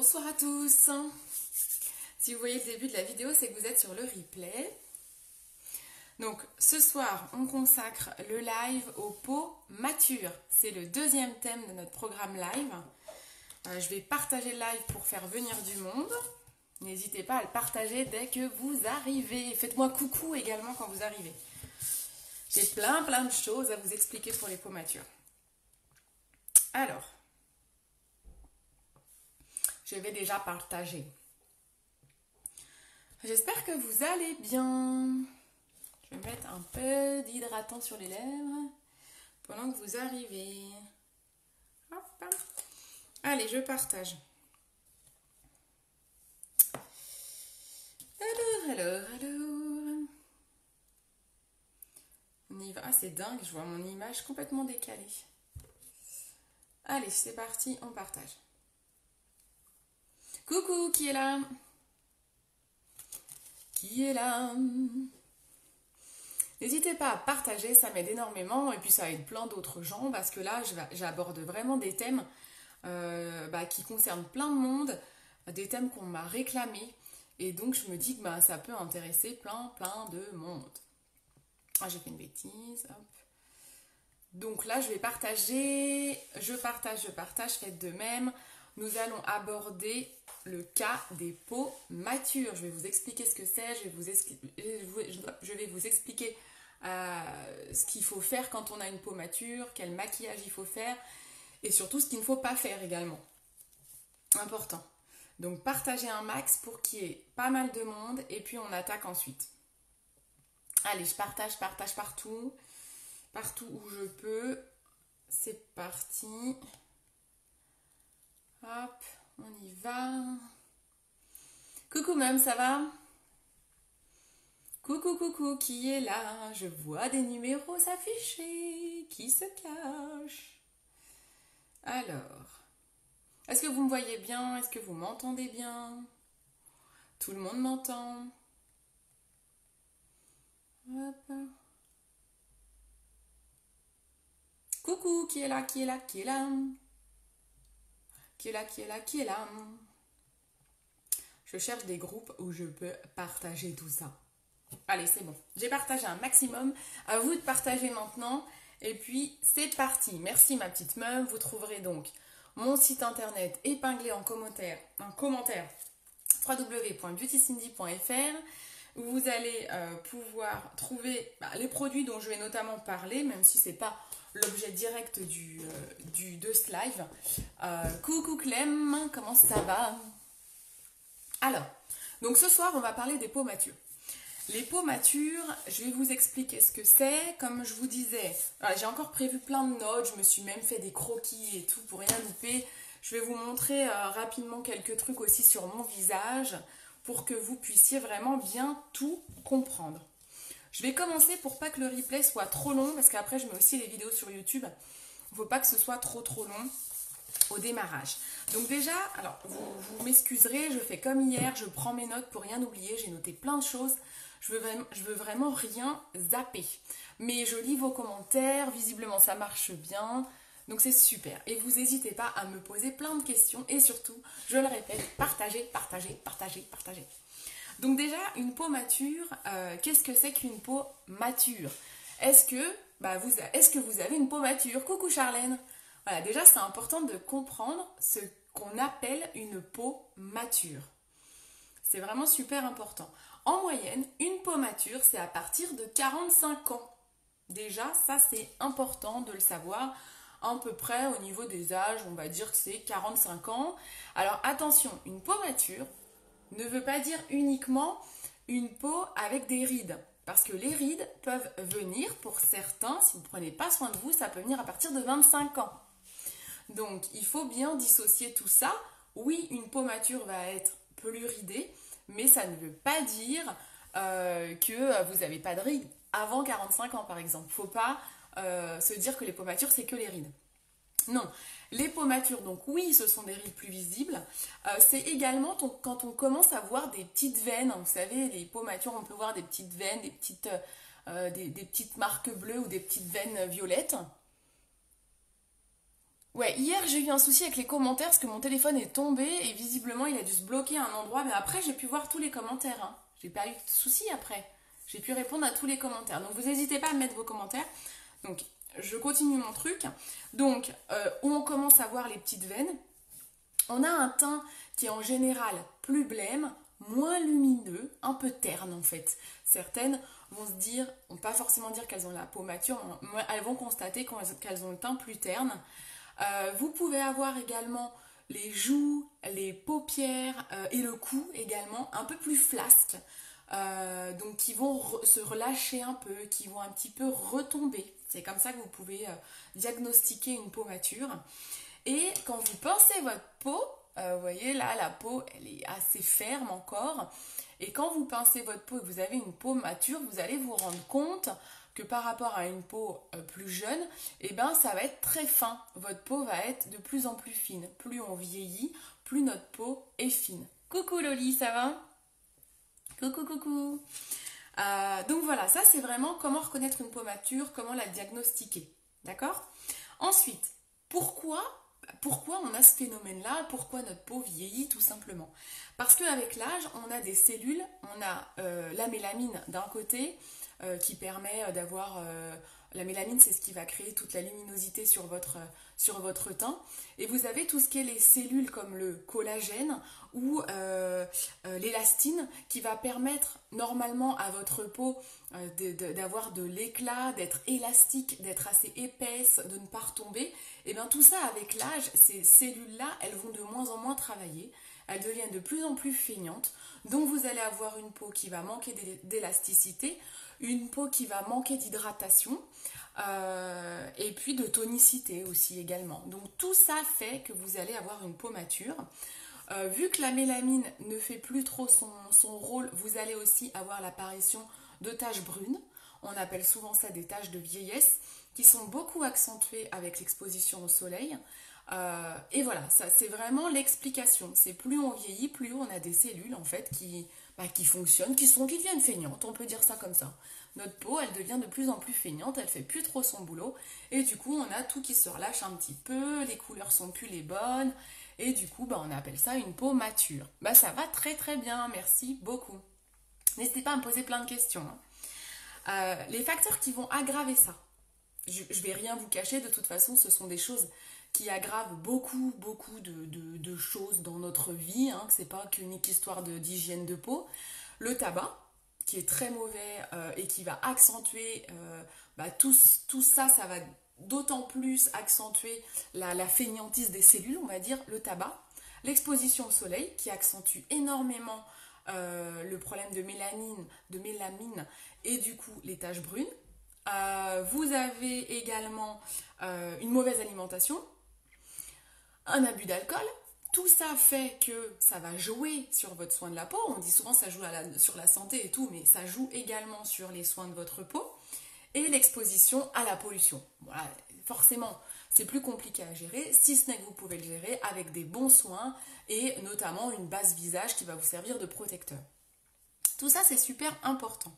Bonsoir à tous. Si vous voyez le début de la vidéo, c'est que vous êtes sur le replay. Donc ce soir, on consacre le live aux peaux matures. C'est le deuxième thème de notre programme live. Je vais partager le live pour faire venir du monde. N'hésitez pas à le partager dès que vous arrivez. Faites-moi coucou également quand vous arrivez. J'ai plein de choses à vous expliquer pour les peaux matures. Alors, je vais déjà partager. J'espère que vous allez bien. Je vais mettre un peu d'hydratant sur les lèvres pendant que vous arrivez. Hop. Allez, je partage. Alors. On y va. Ah, c'est dingue, je vois mon image complètement décalée. Allez, c'est parti, on partage. Coucou, qui est là? Qui est là? N'hésitez pas à partager, ça m'aide énormément et puis ça aide plein d'autres gens parce que là, j'aborde vraiment des thèmes qui concernent plein de monde, des thèmes qu'on m'a réclamés et donc je me dis que ça peut intéresser plein de monde. Ah, j'ai fait une bêtise, hop. Donc là, je vais partager, je partage, faites de même. Nous allons aborder le cas des peaux matures. Je vais vous expliquer ce que c'est, je vais vous expliquer ce qu'il faut faire quand on a une peau mature, quel maquillage il faut faire et surtout ce qu'il ne faut pas faire également. Important. Donc partagez un max pour qu'il y ait pas mal de monde et puis on attaque ensuite. Allez, je partage partout où je peux. C'est parti. Hop, on y va. Coucou même, ça va? Coucou, qui est là? Je vois des numéros s'afficher. Qui se cache? Alors, est-ce que vous me voyez bien? Est-ce que vous m'entendez bien? Tout le monde m'entend? Hop. Coucou, qui est là? Qui est là? Je cherche des groupes où je peux partager tout ça. Allez, c'est bon. J'ai partagé un maximum. À vous de partager maintenant. Et puis, c'est parti. Merci ma petite meuf. Vous trouverez donc mon site internet épinglé en commentaire www.beautycindy.fr où vous allez pouvoir trouver les produits dont je vais notamment parler, même si c'est pas l'objet direct de ce live. Coucou Clem, comment ça va? Alors, donc ce soir, on va parler des peaux matures. Les peaux matures, je vais vous expliquer ce que c'est. Comme je vous disais, j'ai encore prévu plein de notes, je me suis même fait des croquis et tout pour rien louper. Je vais vous montrer rapidement quelques trucs aussi sur mon visage pour que vous puissiez vraiment bien tout comprendre. Je vais commencer pour pas que le replay soit trop long, parce qu'après je mets aussi les vidéos sur YouTube. Il ne faut pas que ce soit trop long au démarrage. Donc déjà, alors vous m'excuserez, je fais comme hier, je prends mes notes pour rien oublier, j'ai noté plein de choses. Je veux vraiment rien zapper. Mais je lis vos commentaires, visiblement ça marche bien. Donc c'est super. Et vous n'hésitez pas à me poser plein de questions. Et surtout, je le répète, partagez. Donc déjà, une peau mature, qu'est-ce que c'est qu'une peau mature? Est-ce que vous avez une peau mature? Coucou Charlène. Voilà, déjà c'est important de comprendre ce qu'on appelle une peau mature. C'est vraiment super important. En moyenne, une peau mature, c'est à partir de 45 ans. Déjà, ça c'est important de le savoir. À peu près au niveau des âges, on va dire que c'est 45 ans. Alors attention, une peau mature ne veut pas dire uniquement une peau avec des rides. Parce que les rides peuvent venir pour certains, si vous ne prenez pas soin de vous, ça peut venir à partir de 25 ans. Donc il faut bien dissocier tout ça. Oui, une peau mature va être plus ridée, mais ça ne veut pas dire que vous n'avez pas de rides avant 45 ans par exemple. Il ne faut pas se dire que les peaux matures c'est que les rides. Non, les peaux matures, donc oui, ce sont des rides plus visibles. C'est également quand on commence à voir des petites veines. Vous savez, les peaux matures, on peut voir des petites veines, des petites marques bleues ou des petites veines violettes. Ouais, hier j'ai eu un souci avec les commentaires parce que mon téléphone est tombé et visiblement il a dû se bloquer à un endroit, mais après j'ai pu voir tous les commentaires, hein. J'ai pas eu de souci après. J'ai pu répondre à tous les commentaires. Donc vous n'hésitez pas à mettre vos commentaires. Donc je continue mon truc. Donc on commence à voir les petites veines. On a un teint qui est en général plus blême, moins lumineux, un peu terne en fait. Certaines vont se dire, vont pas forcément dire qu'elles ont la peau mature, mais elles vont constater qu'elles ont le teint plus terne. Vous pouvez avoir également les joues, les paupières et le cou également un peu plus flasques. Donc qui vont se relâcher un peu, qui vont un petit peu retomber. C'est comme ça que vous pouvez diagnostiquer une peau mature. Et quand vous pensez votre peau, vous voyez là, la peau, elle est assez ferme encore. Et quand vous pincez votre peau et que vous avez une peau mature, vous allez vous rendre compte que par rapport à une peau plus jeune, eh ben, ça va être très fin. Votre peau va être de plus en plus fine. Plus on vieillit, plus notre peau est fine. Coucou Loli, ça va? Coucou, coucou. Donc voilà, ça c'est vraiment comment reconnaître une peau mature, comment la diagnostiquer. D'accord? Ensuite, pourquoi, pourquoi on a ce phénomène-là? Pourquoi notre peau vieillit tout simplement? Parce qu'avec l'âge, on a des cellules, on a la mélamine d'un côté qui permet d'avoir... la mélamine, c'est ce qui va créer toute la luminosité sur votre teint. Et vous avez tout ce qui est les cellules comme le collagène ou l'élastine qui va permettre normalement à votre peau d'avoir de l'éclat, d'être élastique, d'être assez épaisse, de ne pas retomber. Et bien tout ça avec l'âge, ces cellules-là, elles vont de moins en moins travailler. Elles deviennent de plus en plus feignantes. Donc vous allez avoir une peau qui va manquer d'élasticité, une peau qui va manquer d'hydratation et puis de tonicité aussi également. Donc tout ça fait que vous allez avoir une peau mature. Vu que la mélamine ne fait plus trop son rôle, vous allez aussi avoir l'apparition de taches brunes. On appelle souvent ça des taches de vieillesse qui sont beaucoup accentuées avec l'exposition au soleil. Et voilà, ça c'est vraiment l'explication. C'est plus on vieillit, plus on a des cellules en fait qui fonctionnent, qui deviennent feignantes, on peut dire ça comme ça. Notre peau, elle devient de plus en plus feignante, elle fait plus trop son boulot, et du coup on a tout qui se relâche un petit peu, les couleurs sont plus les bonnes, et du coup on appelle ça une peau mature. Ça va très très bien, merci beaucoup. N'hésitez pas à me poser plein de questions, hein. Les facteurs qui vont aggraver ça, je vais rien vous cacher, de toute façon ce sont des choses qui aggravent beaucoup de choses dans notre vie, hein, que c'est pas qu'unique histoire d'hygiène de peau. Le tabac, qui est très mauvais et qui va accentuer tout ça, ça va d'autant plus accentuer la fainéantise des cellules, on va dire, le tabac. L'exposition au soleil, qui accentue énormément le problème de mélamine et du coup les taches brunes. Vous avez également une mauvaise alimentation, un abus d'alcool. Tout ça fait que ça va jouer sur votre soin de la peau. On dit souvent que ça joue sur la santé et tout, mais ça joue également sur les soins de votre peau. Et l'exposition à la pollution. Voilà, forcément, c'est plus compliqué à gérer, si ce n'est que vous pouvez le gérer avec des bons soins et notamment une base visage qui va vous servir de protecteur. Tout ça, c'est super important.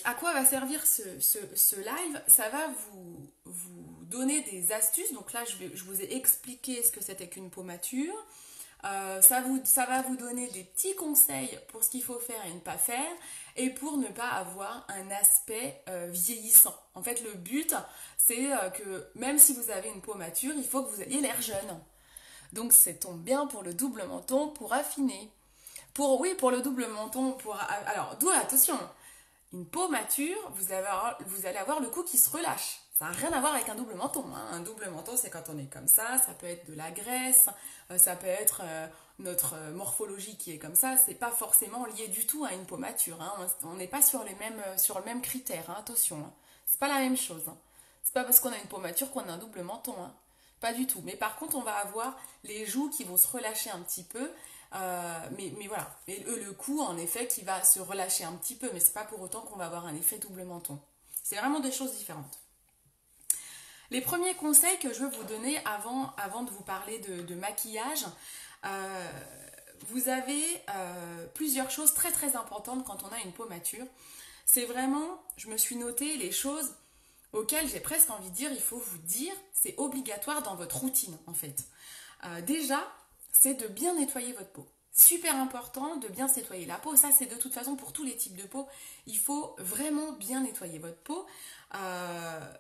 À quoi va servir ce live? Ça va vous donner des astuces. Donc là, je vous ai expliqué ce que c'était qu'une peau mature. Ça va vous donner des petits conseils pour ce qu'il faut faire et ne pas faire, et pour ne pas avoir un aspect vieillissant. En fait, le but, c'est que même si vous avez une peau mature, il faut que vous ayez l'air jeune. Donc, ça tombe bien pour le double menton pour affiner. Pour le double menton, alors, d'où attention, une peau mature, vous allez avoir le cou qui se relâche. Ça n'a rien à voir avec un double menton, hein. Un double menton, c'est quand on est comme ça peut être de la graisse, ça peut être notre morphologie qui est comme ça. C'est pas forcément lié du tout à une peau mature, hein. On n'est pas sur le même critère, hein. Attention, hein. C'est pas la même chose, hein. C'est pas parce qu'on a une peau mature qu'on a un double menton, hein. Pas du tout. Mais par contre, on va avoir les joues qui vont se relâcher un petit peu. Mais voilà. Et le cou, en effet, qui va se relâcher un petit peu. Mais c'est pas pour autant qu'on va avoir un effet double menton. C'est vraiment deux choses différentes. Les premiers conseils que je veux vous donner avant de vous parler de maquillage, vous avez plusieurs choses très très importantes quand on a une peau mature. C'est vraiment, je me suis noté les choses. auquel j'ai presque envie de dire, il faut vous dire, c'est obligatoire dans votre routine en fait. Déjà, c'est de bien nettoyer votre peau. Super important de bien se nettoyer la peau. Ça, c'est de toute façon pour tous les types de peau. Il faut vraiment bien nettoyer votre peau.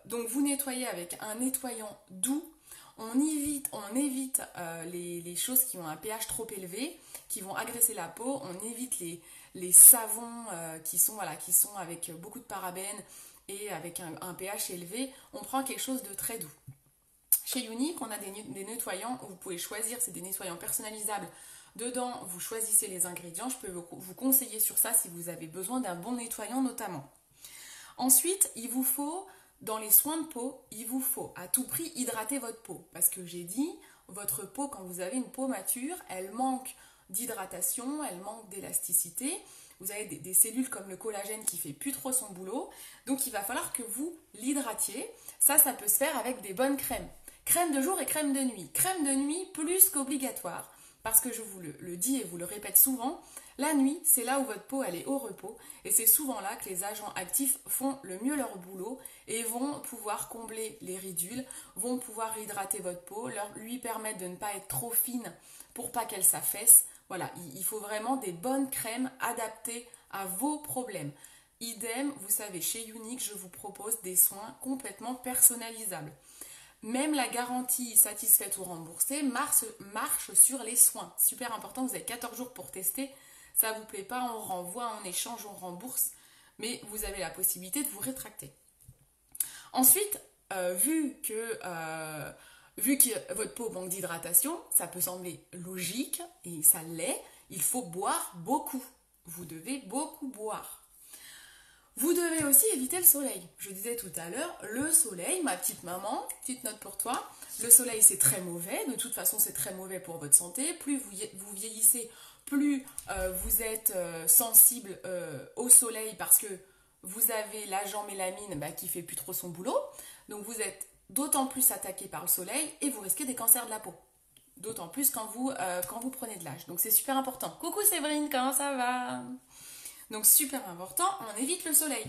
Donc, vous nettoyez avec un nettoyant doux. On évite les choses qui ont un pH trop élevé, qui vont agresser la peau. On évite les savons qui sont avec beaucoup de parabènes et avec un pH élevé. On prend quelque chose de très doux. Chez Younique, on a des nettoyants où vous pouvez choisir, c'est des nettoyants personnalisables. Dedans, vous choisissez les ingrédients. Je peux vous conseiller sur ça si vous avez besoin d'un bon nettoyant notamment. Ensuite, il vous faut, dans les soins de peau, il vous faut à tout prix hydrater votre peau. Parce que j'ai dit, votre peau, quand vous avez une peau mature, elle manque d'hydratation, elle manque d'élasticité. Vous avez des cellules comme le collagène qui fait plus trop son boulot. Donc, il va falloir que vous l'hydratiez. Ça peut se faire avec des bonnes crèmes. Crème de jour et crème de nuit. Crème de nuit plus qu'obligatoire. Parce que je vous le dis et vous le répète souvent, la nuit, c'est là où votre peau elle est au repos et c'est souvent là que les agents actifs font le mieux leur boulot et vont pouvoir combler les ridules, vont pouvoir hydrater votre peau, lui permettre de ne pas être trop fine pour pas qu'elle s'affaisse. Voilà, il faut vraiment des bonnes crèmes adaptées à vos problèmes. Idem, vous savez, chez Younique, je vous propose des soins complètement personnalisables. Même la garantie satisfaite ou remboursée marche sur les soins. Super important, vous avez 14 jours pour tester. Ça ne vous plaît pas, on renvoie, on échange, on rembourse. Mais vous avez la possibilité de vous rétracter. Ensuite, vu que votre peau manque d'hydratation, ça peut sembler logique, et ça l'est, il faut boire beaucoup. Vous devez beaucoup boire. Vous devez aussi éviter le soleil. Je disais tout à l'heure, le soleil, ma petite maman, petite note pour toi, le soleil c'est très mauvais, de toute façon c'est très mauvais pour votre santé. Plus vous vieillissez, plus vous êtes sensible au soleil parce que vous avez l'agent mélamine qui fait plus trop son boulot. Donc vous êtes d'autant plus attaqué par le soleil et vous risquez des cancers de la peau. D'autant plus quand vous prenez de l'âge. Donc c'est super important. Coucou Séverine, comment ça va ? Donc super important, on évite le soleil.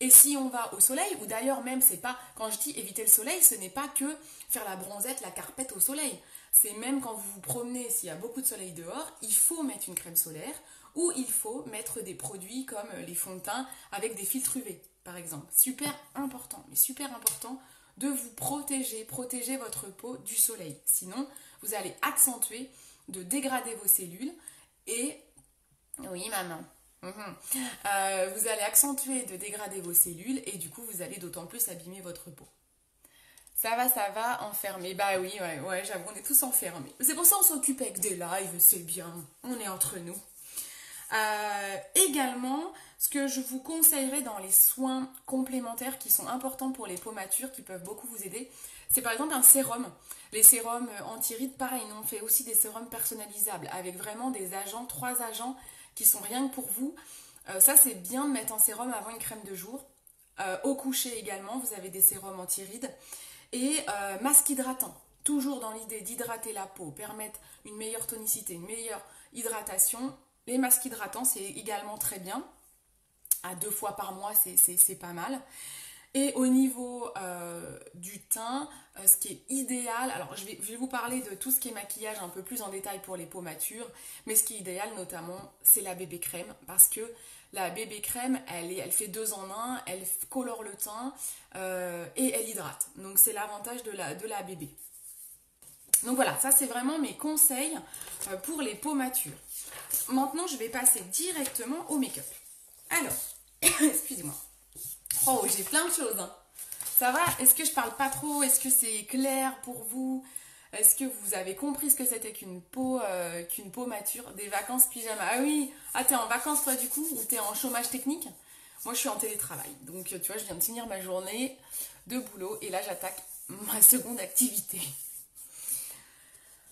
Et si on va au soleil, ou d'ailleurs même c'est pas, quand je dis éviter le soleil, ce n'est pas que faire la bronzette, la carpette au soleil. C'est même quand vous vous promenez, s'il y a beaucoup de soleil dehors, il faut mettre une crème solaire ou il faut mettre des produits comme les fonds de teint avec des filtres UV, par exemple. Super important, mais super important de vous protéger votre peau du soleil. Sinon, vous allez accentuer de dégrader vos cellules et... Oui, maman. Vous allez accentuer de dégrader vos cellules et du coup vous allez d'autant plus abîmer votre peau. Ça va, enfermé. Bah oui, ouais, j'avoue, on est tous enfermés. C'est pour ça qu'on s'occupe avec des lives, c'est bien, on est entre nous. Également, ce que je vous conseillerais dans les soins complémentaires qui sont importants pour les peaux matures, qui peuvent beaucoup vous aider, c'est par exemple un sérum. Les sérums anti-rides, pareil, on fait aussi des sérums personnalisables avec vraiment des agents, 3 agents qui sont rien que pour vous. Ça, c'est bien de mettre un sérum avant une crème de jour. Au coucher également, vous avez des sérums anti-rides. Et masque hydratant. Toujours dans l'idée d'hydrater la peau, permettre une meilleure tonicité, une meilleure hydratation. Les masques hydratants, c'est également très bien. À 2 fois par mois, c'est pas mal. Et au niveau du teint, ce qui est idéal, alors je vais vous parler de tout ce qui est maquillage un peu plus en détail pour les peaux matures, mais ce qui est idéal notamment, c'est la bébé crème, parce que la bébé crème, elle fait 2 en 1, elle colore le teint et elle hydrate. Donc c'est l'avantage de la bébé. Donc voilà, ça c'est vraiment mes conseils pour les peaux matures. Maintenant, je vais passer directement au make-up. Alors, excusez-moi. Oh, j'ai plein de choses. Hein. Ça va? Est-ce que je parle pas trop? Est-ce que c'est clair pour vous? Est-ce que vous avez compris ce que c'était qu'une peau mature? Des vacances pyjama? Ah oui! Ah, t'es en vacances toi du coup? Ou t'es en chômage technique? Moi, je suis en télétravail. Donc, tu vois, je viens de finir ma journée de boulot. Et là, j'attaque ma seconde activité.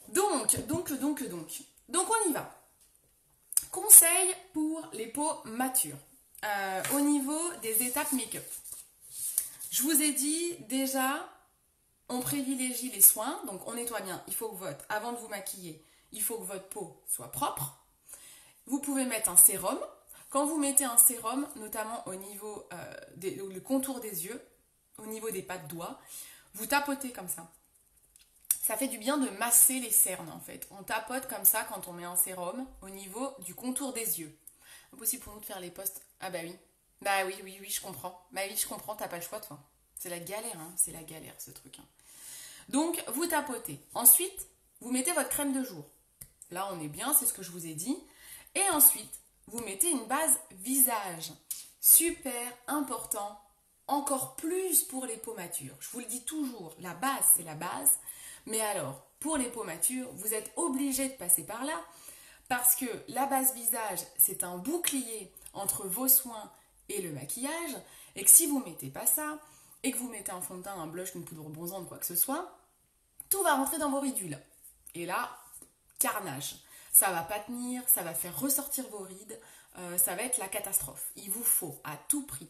Donc, on y va. Conseil pour les peaux matures. Au niveau des étapes make-up. Je vous ai dit déjà, on privilégie les soins, donc on nettoie bien. Il faut que avant de vous maquiller, il faut que votre peau soit propre. Vous pouvez mettre un sérum. Quand vous mettez un sérum, notamment au niveau le contour des yeux, au niveau des pas de doigts. Vous tapotez comme ça. Ça fait du bien de masser les cernes en fait. On tapote comme ça quand on met un sérum au niveau du contour des yeux. Impossible pour nous de faire les postes. Ah bah oui. Bah oui, oui, oui, je comprends. Bah oui, je comprends, t'as pas le choix toi. C'est la galère, hein. C'est la galère ce truc. Hein. Donc, vous tapotez. Ensuite, vous mettez votre crème de jour. Là, on est bien, c'est ce que je vous ai dit. Et ensuite, vous mettez une base visage. Super important. Encore plus pour les peaux matures. Je vous le dis toujours, la base, c'est la base. Mais alors, pour les peaux matures, vous êtes obligé de passer par là. Parce que la base visage, c'est un bouclier entre vos soins et le maquillage. Et que si vous ne mettez pas ça, et que vous mettez un fond de teint, un blush, une poudre bronzante, quoi que ce soit, tout va rentrer dans vos ridules. Et là, carnage. Ça va pas tenir, ça va faire ressortir vos rides, ça va être la catastrophe. Il vous faut à tout prix,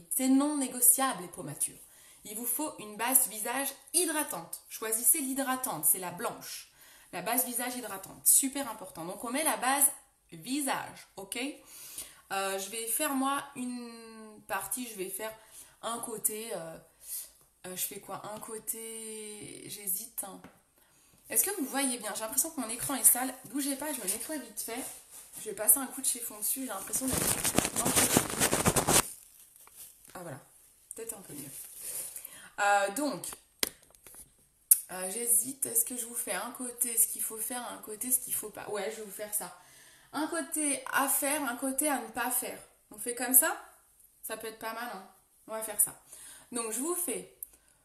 c'est non négociable les peaux matures. Il vous faut une base visage hydratante. Choisissez l'hydratante, c'est la blanche. La base visage hydratante, super important. Donc on met la base visage, ok. Je vais faire moi une partie, je vais faire un côté, je fais quoi? Un côté, j'hésite. Hein. Est-ce que vous voyez bien? J'ai l'impression que mon écran est sale. Bougez pas, je me nettoie vite fait. Je vais passer un coup de chiffon dessus. J'ai l'impression d'être un peu... Ah voilà, peut-être un peu mieux. J'hésite. Est-ce que je vous fais un côté ce qu'il faut faire, un côté ce qu'il faut pas? Ouais, je vais vous faire ça. Un côté à faire, un côté à ne pas faire. On fait comme ça? Ça peut être pas mal, hein. On va faire ça. Donc je vous fais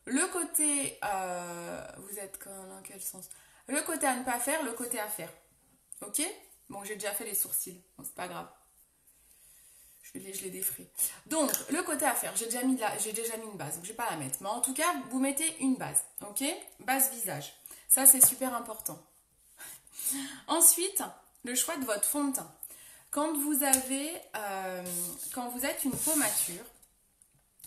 le côté, vous êtes dans quel sens? Le côté à ne pas faire, le côté à faire. Ok? Bon, j'ai déjà fait les sourcils, bon, c'est pas grave. Je les défrais. Donc, le côté à faire, j'ai déjà mis une base, donc je vais pas la mettre. Mais en tout cas, vous mettez une base, ok? Base visage. Ça, c'est super important. Ensuite, le choix de votre fond de teint. Quand vous êtes une peau mature,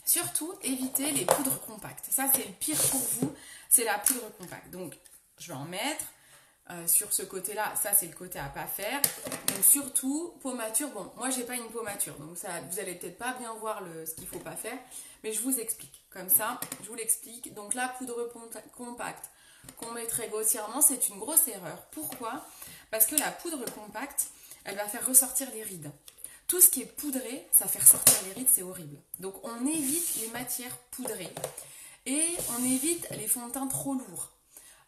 surtout, évitez les poudres compactes. Ça, c'est le pire pour vous, c'est la poudre compacte. Donc, je vais en mettre sur ce côté-là. Ça, c'est le côté à pas faire. Donc, surtout, peau mature. Bon, moi, j'ai pas une peau mature. Donc, ça, vous allez peut-être pas bien voir ce qu'il faut pas faire. Mais je vous explique. Comme ça, je vous l'explique. Donc, la poudre compacte qu'on mettrait grossièrement, c'est une grosse erreur. Pourquoi? Parce que la poudre compacte, elle va faire ressortir les rides. Tout ce qui est poudré, ça fait ressortir les rides, c'est horrible. Donc on évite les matières poudrées et on évite les fonds de teint trop lourds.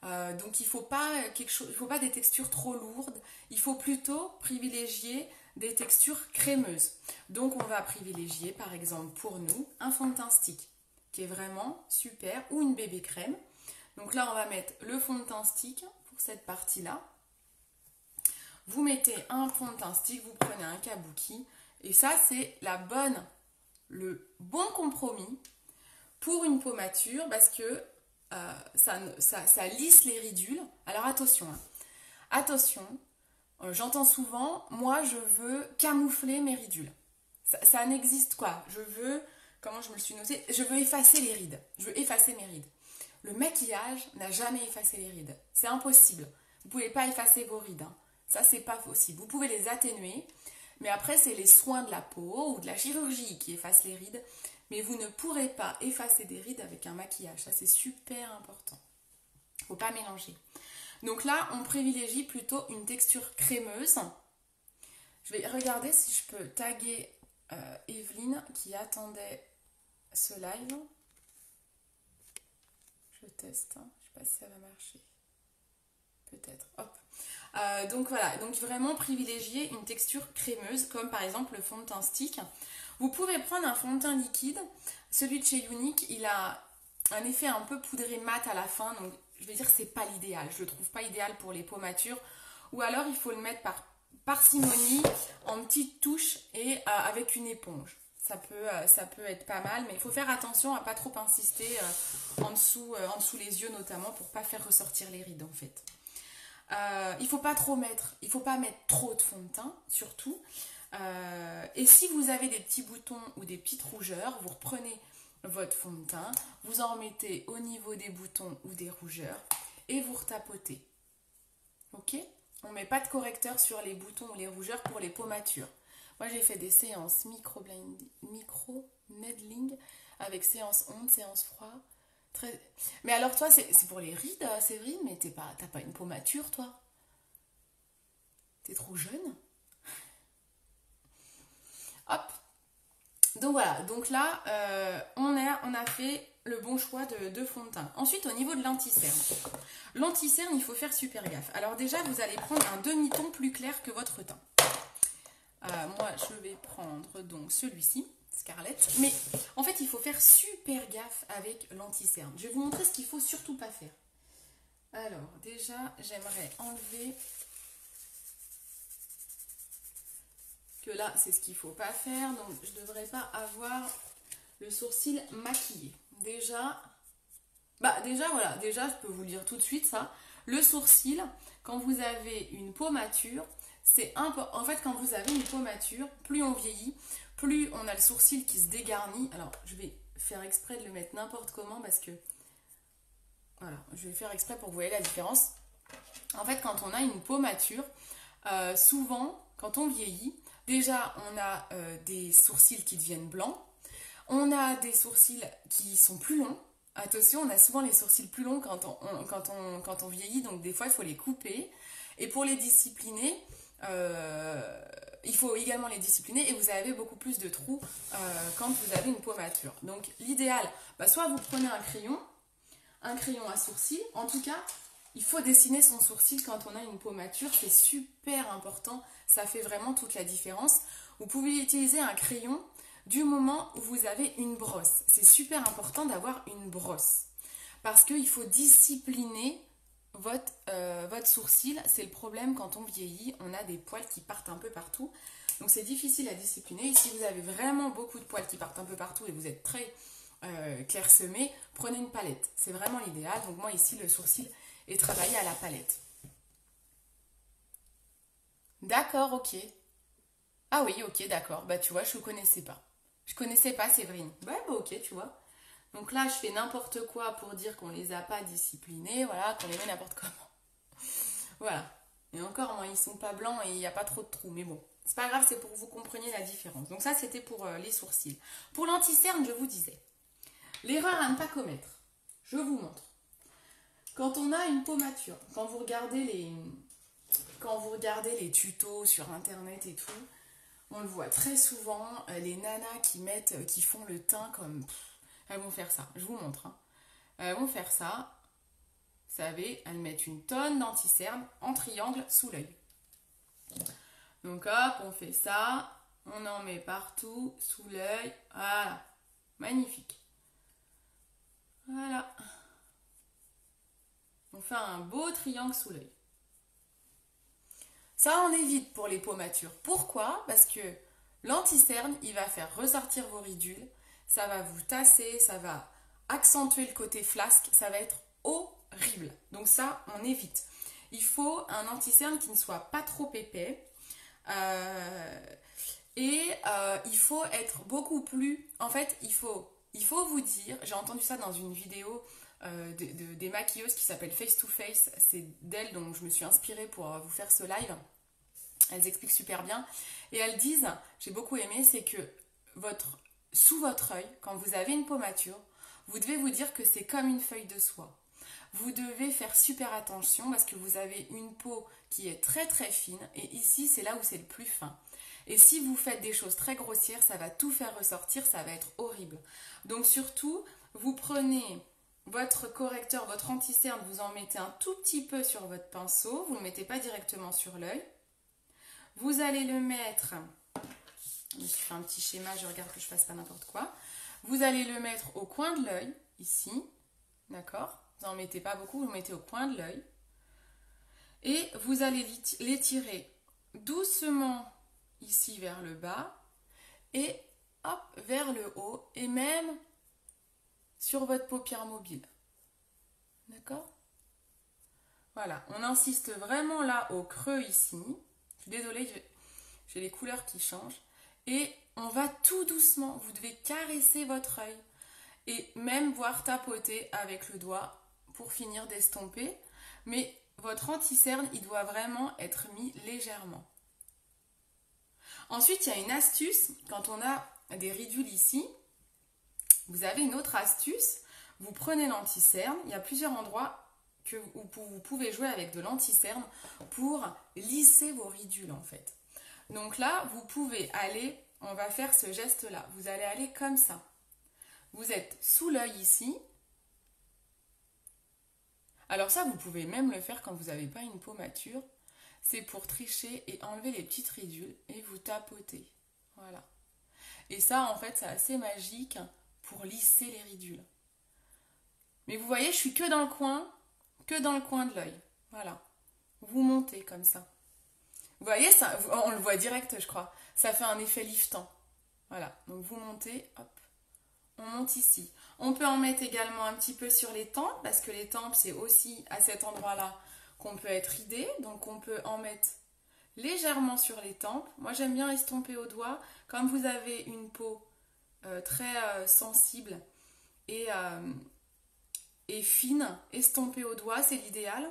Donc il ne faut pas des textures trop lourdes, il faut plutôt privilégier des textures crémeuses. Donc on va privilégier par exemple pour nous un fond de teint stick qui est vraiment super ou une bébé crème. Donc là on va mettre le fond de teint stick pour cette partie-là. Vous mettez un fond de teint stick, vous prenez un kabuki. Et ça, c'est le bon compromis pour une peau mature parce que ça lisse les ridules. Alors attention, hein. Attention, j'entends souvent, moi je veux camoufler mes ridules. Ça n'existe quoi. Comment je me le suis noté? Je veux effacer les rides. Je veux effacer mes rides. Le maquillage n'a jamais effacé les rides. C'est impossible. Vous ne pouvez pas effacer vos rides. Hein. Ça, c'est pas possible. Vous pouvez les atténuer, mais après, c'est les soins de la peau ou de la chirurgie qui effacent les rides. Mais vous ne pourrez pas effacer des rides avec un maquillage. Ça, c'est super important. Il ne faut pas mélanger. Donc là, on privilégie plutôt une texture crémeuse. Je vais regarder si je peux taguer Evelyne qui attendait ce live. Je teste. Hein. Je ne sais pas si ça va marcher. Peut-être. Hop. Donc voilà, donc vraiment privilégier une texture crémeuse comme par exemple le fond de teint stick. Vous pouvez prendre un fond de teint liquide, celui de chez Younique, il a un effet un peu poudré mat à la fin, donc je vais dire c'est pas l'idéal, je le trouve pas idéal pour les peaux matures, ou alors il faut le mettre par parcimonie en petites touches et avec une éponge. Ça peut être pas mal, mais il faut faire attention à pas trop insister en dessous les yeux notamment pour pas faire ressortir les rides en fait. Il faut pas mettre trop de fond de teint, surtout. Et si vous avez des petits boutons ou des petites rougeurs, vous reprenez votre fond de teint, vous en remettez au niveau des boutons ou des rougeurs et vous retapotez. Ok? On met pas de correcteur sur les boutons ou les rougeurs pour les peaux matures. Moi, j'ai fait des séances micro-needling avec séance onde, séance froid. Très... Mais alors, toi, c'est pour les rides, Séverine, mais t'as pas une peau mature, toi? T'es trop jeune? Hop. Donc voilà, donc là, on a fait le bon choix de fond de teint. Ensuite, au niveau de l'anti-cerne. L'anti-cerne, il faut faire super gaffe. Alors déjà, vous allez prendre un demi-ton plus clair que votre teint. Moi, je vais prendre donc celui-ci, Scarlett. Mais en fait, il faut faire super gaffe avec l'anti-cerne. Je vais vous montrer ce qu'il faut surtout pas faire. Alors, déjà, j'aimerais enlever... que là, c'est ce qu'il ne faut pas faire. Donc, je ne devrais pas avoir le sourcil maquillé. Déjà, voilà. Déjà, je peux vous le dire tout de suite, ça. Le sourcil, quand vous avez une peau mature, c'est important. En fait, quand vous avez une peau mature, plus on vieillit, plus on a le sourcil qui se dégarnit. Alors, je vais faire exprès de le mettre n'importe comment parce que... Voilà, je vais faire exprès pour que vous voyez la différence. En fait, quand on a une peau mature, souvent, quand on vieillit, déjà, on a des sourcils qui deviennent blancs. On a des sourcils qui sont plus longs. Attention, on a souvent les sourcils plus longs quand on vieillit, donc des fois, il faut les couper. Et pour les discipliner, il faut également les discipliner et vous avez beaucoup plus de trous quand vous avez une peau mature. Donc, l'idéal, soit vous prenez un crayon à sourcil. En tout cas, il faut dessiner son sourcil quand on a une peau mature, c'est super important, ça fait vraiment toute la différence. Vous pouvez utiliser un crayon du moment où vous avez une brosse. C'est super important d'avoir une brosse parce qu'il faut discipliner votre sourcil. C'est le problème quand on vieillit, on a des poils qui partent un peu partout. Donc c'est difficile à discipliner. Et si vous avez vraiment beaucoup de poils qui partent un peu partout et vous êtes très clairsemé, prenez une palette. C'est vraiment l'idéal. Donc moi ici, le sourcil est travaillé à la palette. D'accord, ok. Ah oui, ok, d'accord. Bah tu vois, je ne connaissais pas. Je connaissais pas Séverine. Ouais, bah ok, tu vois. Donc là, je fais n'importe quoi pour dire qu'on les a pas disciplinés, voilà, qu'on les met n'importe comment. Voilà. Et encore, moi, ils sont pas blancs et il n'y a pas trop de trous. Mais bon, c'est pas grave, c'est pour que vous compreniez la différence. Donc ça, c'était pour les sourcils. Pour l'anti-cerne, je vous disais, l'erreur à ne pas commettre. Je vous montre. Quand on a une peau mature, quand vous regardez les tutos sur internet et tout, on le voit très souvent, les nanas qui font le teint comme... elles vont faire ça, je vous montre. Hein. Elles vont faire ça, vous savez, elles mettent une tonne d'anti-cerne en triangle sous l'œil. Donc hop, on fait ça, on en met partout, sous l'œil, voilà, magnifique. Voilà. On fait un beau triangle sous l'œil. Ça, on évite pour les peaux matures. Pourquoi? Parce que l'anti-cerne, il va faire ressortir vos ridules, ça va vous tasser, ça va accentuer le côté flasque, ça va être horrible. Donc ça, on évite. Il faut un anti-cerne qui ne soit pas trop épais. Il faut être beaucoup plus... En fait, il faut vous dire, j'ai entendu ça dans une vidéo des maquilleuses qui s'appelle Face to Face, c'est d'elles dont je me suis inspirée pour vous faire ce live. Elles expliquent super bien et elles disent, j'ai beaucoup aimé, c'est que sous votre œil, quand vous avez une peau mature, vous devez vous dire que c'est comme une feuille de soie. Vous devez faire super attention parce que vous avez une peau qui est très très fine et ici c'est là où c'est le plus fin. Et si vous faites des choses très grossières, ça va tout faire ressortir, ça va être horrible. Donc surtout, vous prenez votre correcteur, votre anti-cerne, vous en mettez un tout petit peu sur votre pinceau, vous ne le mettez pas directement sur l'œil. Vous allez le mettre, je me suis fait un petit schéma, je regarde que je fasse pas n'importe quoi. Vous allez le mettre au coin de l'œil, ici, d'accord? Vous n'en mettez pas beaucoup, vous le mettez au coin de l'œil. Et vous allez l'étirer doucement ici vers le bas et hop, vers le haut et même sur votre paupière mobile. D'accord? Voilà, on insiste vraiment là au creux ici. Je suis désolée, j'ai les couleurs qui changent. Et on va tout doucement, vous devez caresser votre œil et même voir tapoter avec le doigt pour finir d'estomper. Mais votre anti-cerne, il doit vraiment être mis légèrement. Ensuite, il y a une astuce, quand on a des ridules ici, vous avez une autre astuce, vous prenez l'anti-cerne, il y a plusieurs endroits où vous pouvez jouer avec de l'anti-cerne pour lisser vos ridules en fait. Donc là, vous pouvez aller, on va faire ce geste-là, vous allez aller comme ça. Vous êtes sous l'œil ici. Alors ça, vous pouvez même le faire quand vous n'avez pas une peau mature. C'est pour tricher et enlever les petites ridules et vous tapotez. Voilà. Et ça, en fait, c'est assez magique pour lisser les ridules. Mais vous voyez, je suis que dans le coin de l'œil. Voilà. Vous montez comme ça. Vous voyez, ça, on le voit direct, je crois. Ça fait un effet liftant. Voilà. Donc vous montez, hop. On monte ici. On peut en mettre également un petit peu sur les tempes, parce que les tempes, c'est aussi à cet endroit-là qu'on peut être ridé. Donc on peut en mettre légèrement sur les tempes. Moi, j'aime bien estomper au doigt. Comme vous avez une peau très sensible et fine, estomper au doigt, c'est l'idéal.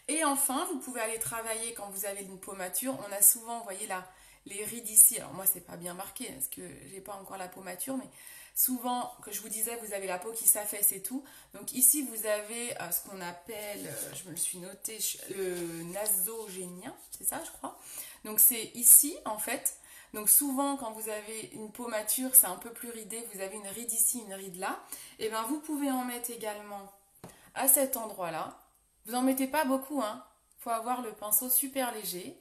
Et enfin, vous pouvez aller travailler quand vous avez une peau mature. On a souvent, vous voyez là, les rides ici. Alors moi, c'est pas bien marqué parce que j'ai pas encore la peau mature, mais souvent, que je vous disais, vous avez la peau qui s'affaisse et tout. Donc ici, vous avez ce qu'on appelle, je me le suis noté, le nasogénien, c'est ça, je crois. Donc c'est ici, en fait. Donc souvent, quand vous avez une peau mature, c'est un peu plus ridé, vous avez une ride ici, une ride là. Et bien, vous pouvez en mettre également à cet endroit-là. Vous n'en mettez pas beaucoup, hein. Il faut avoir le pinceau super léger.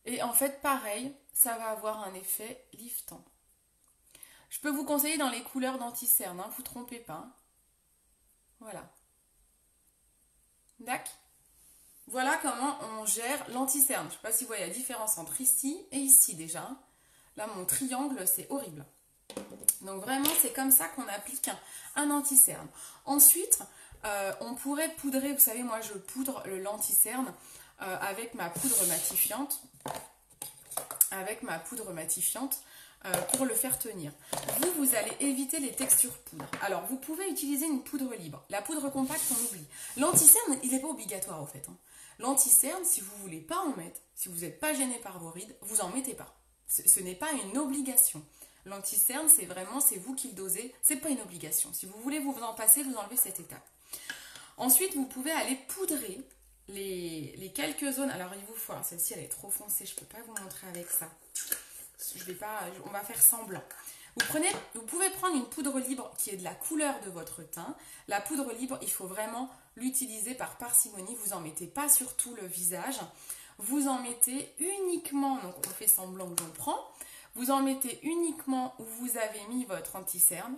Et en fait, pareil, ça va avoir un effet liftant. Je peux vous conseiller dans les couleurs d'anti-cerne, hein, vous ne trompez pas. Voilà. D'accord. Voilà comment on gère l'anti-cerne. Je ne sais pas si vous voyez la différence entre ici et ici déjà. Là, mon triangle, c'est horrible. Donc vraiment, c'est comme ça qu'on applique un anti-cerne. Ensuite, on pourrait poudrer, vous savez, moi je poudre l'anti-cerne avec ma poudre matifiante. Pour le faire tenir. Vous allez éviter les textures poudre. Alors, vous pouvez utiliser une poudre libre. La poudre compacte, on oublie. L'anti-cerne, il n'est pas obligatoire, au fait. Hein. L'anti-cerne, si vous ne voulez pas en mettre, si vous n'êtes pas gêné par vos rides, vous n'en mettez pas. Ce n'est pas une obligation. L'anti-cerne, c'est vraiment, c'est vous qui le dosez. Ce n'est pas une obligation. Si vous voulez vous en passer, vous enlevez cette étape. Ensuite, vous pouvez aller poudrer les quelques zones. Alors, il vous faut, celle-ci, elle est trop foncée, je ne peux pas vous montrer avec ça. On va faire semblant. Vous pouvez prendre une poudre libre qui est de la couleur de votre teint. La poudre libre, il faut vraiment l'utiliser par parcimonie. Vous n'en mettez pas sur tout le visage. Vous en mettez uniquement, donc on fait semblant que j'en prends. Vous en mettez uniquement où vous avez mis votre anti-cerne.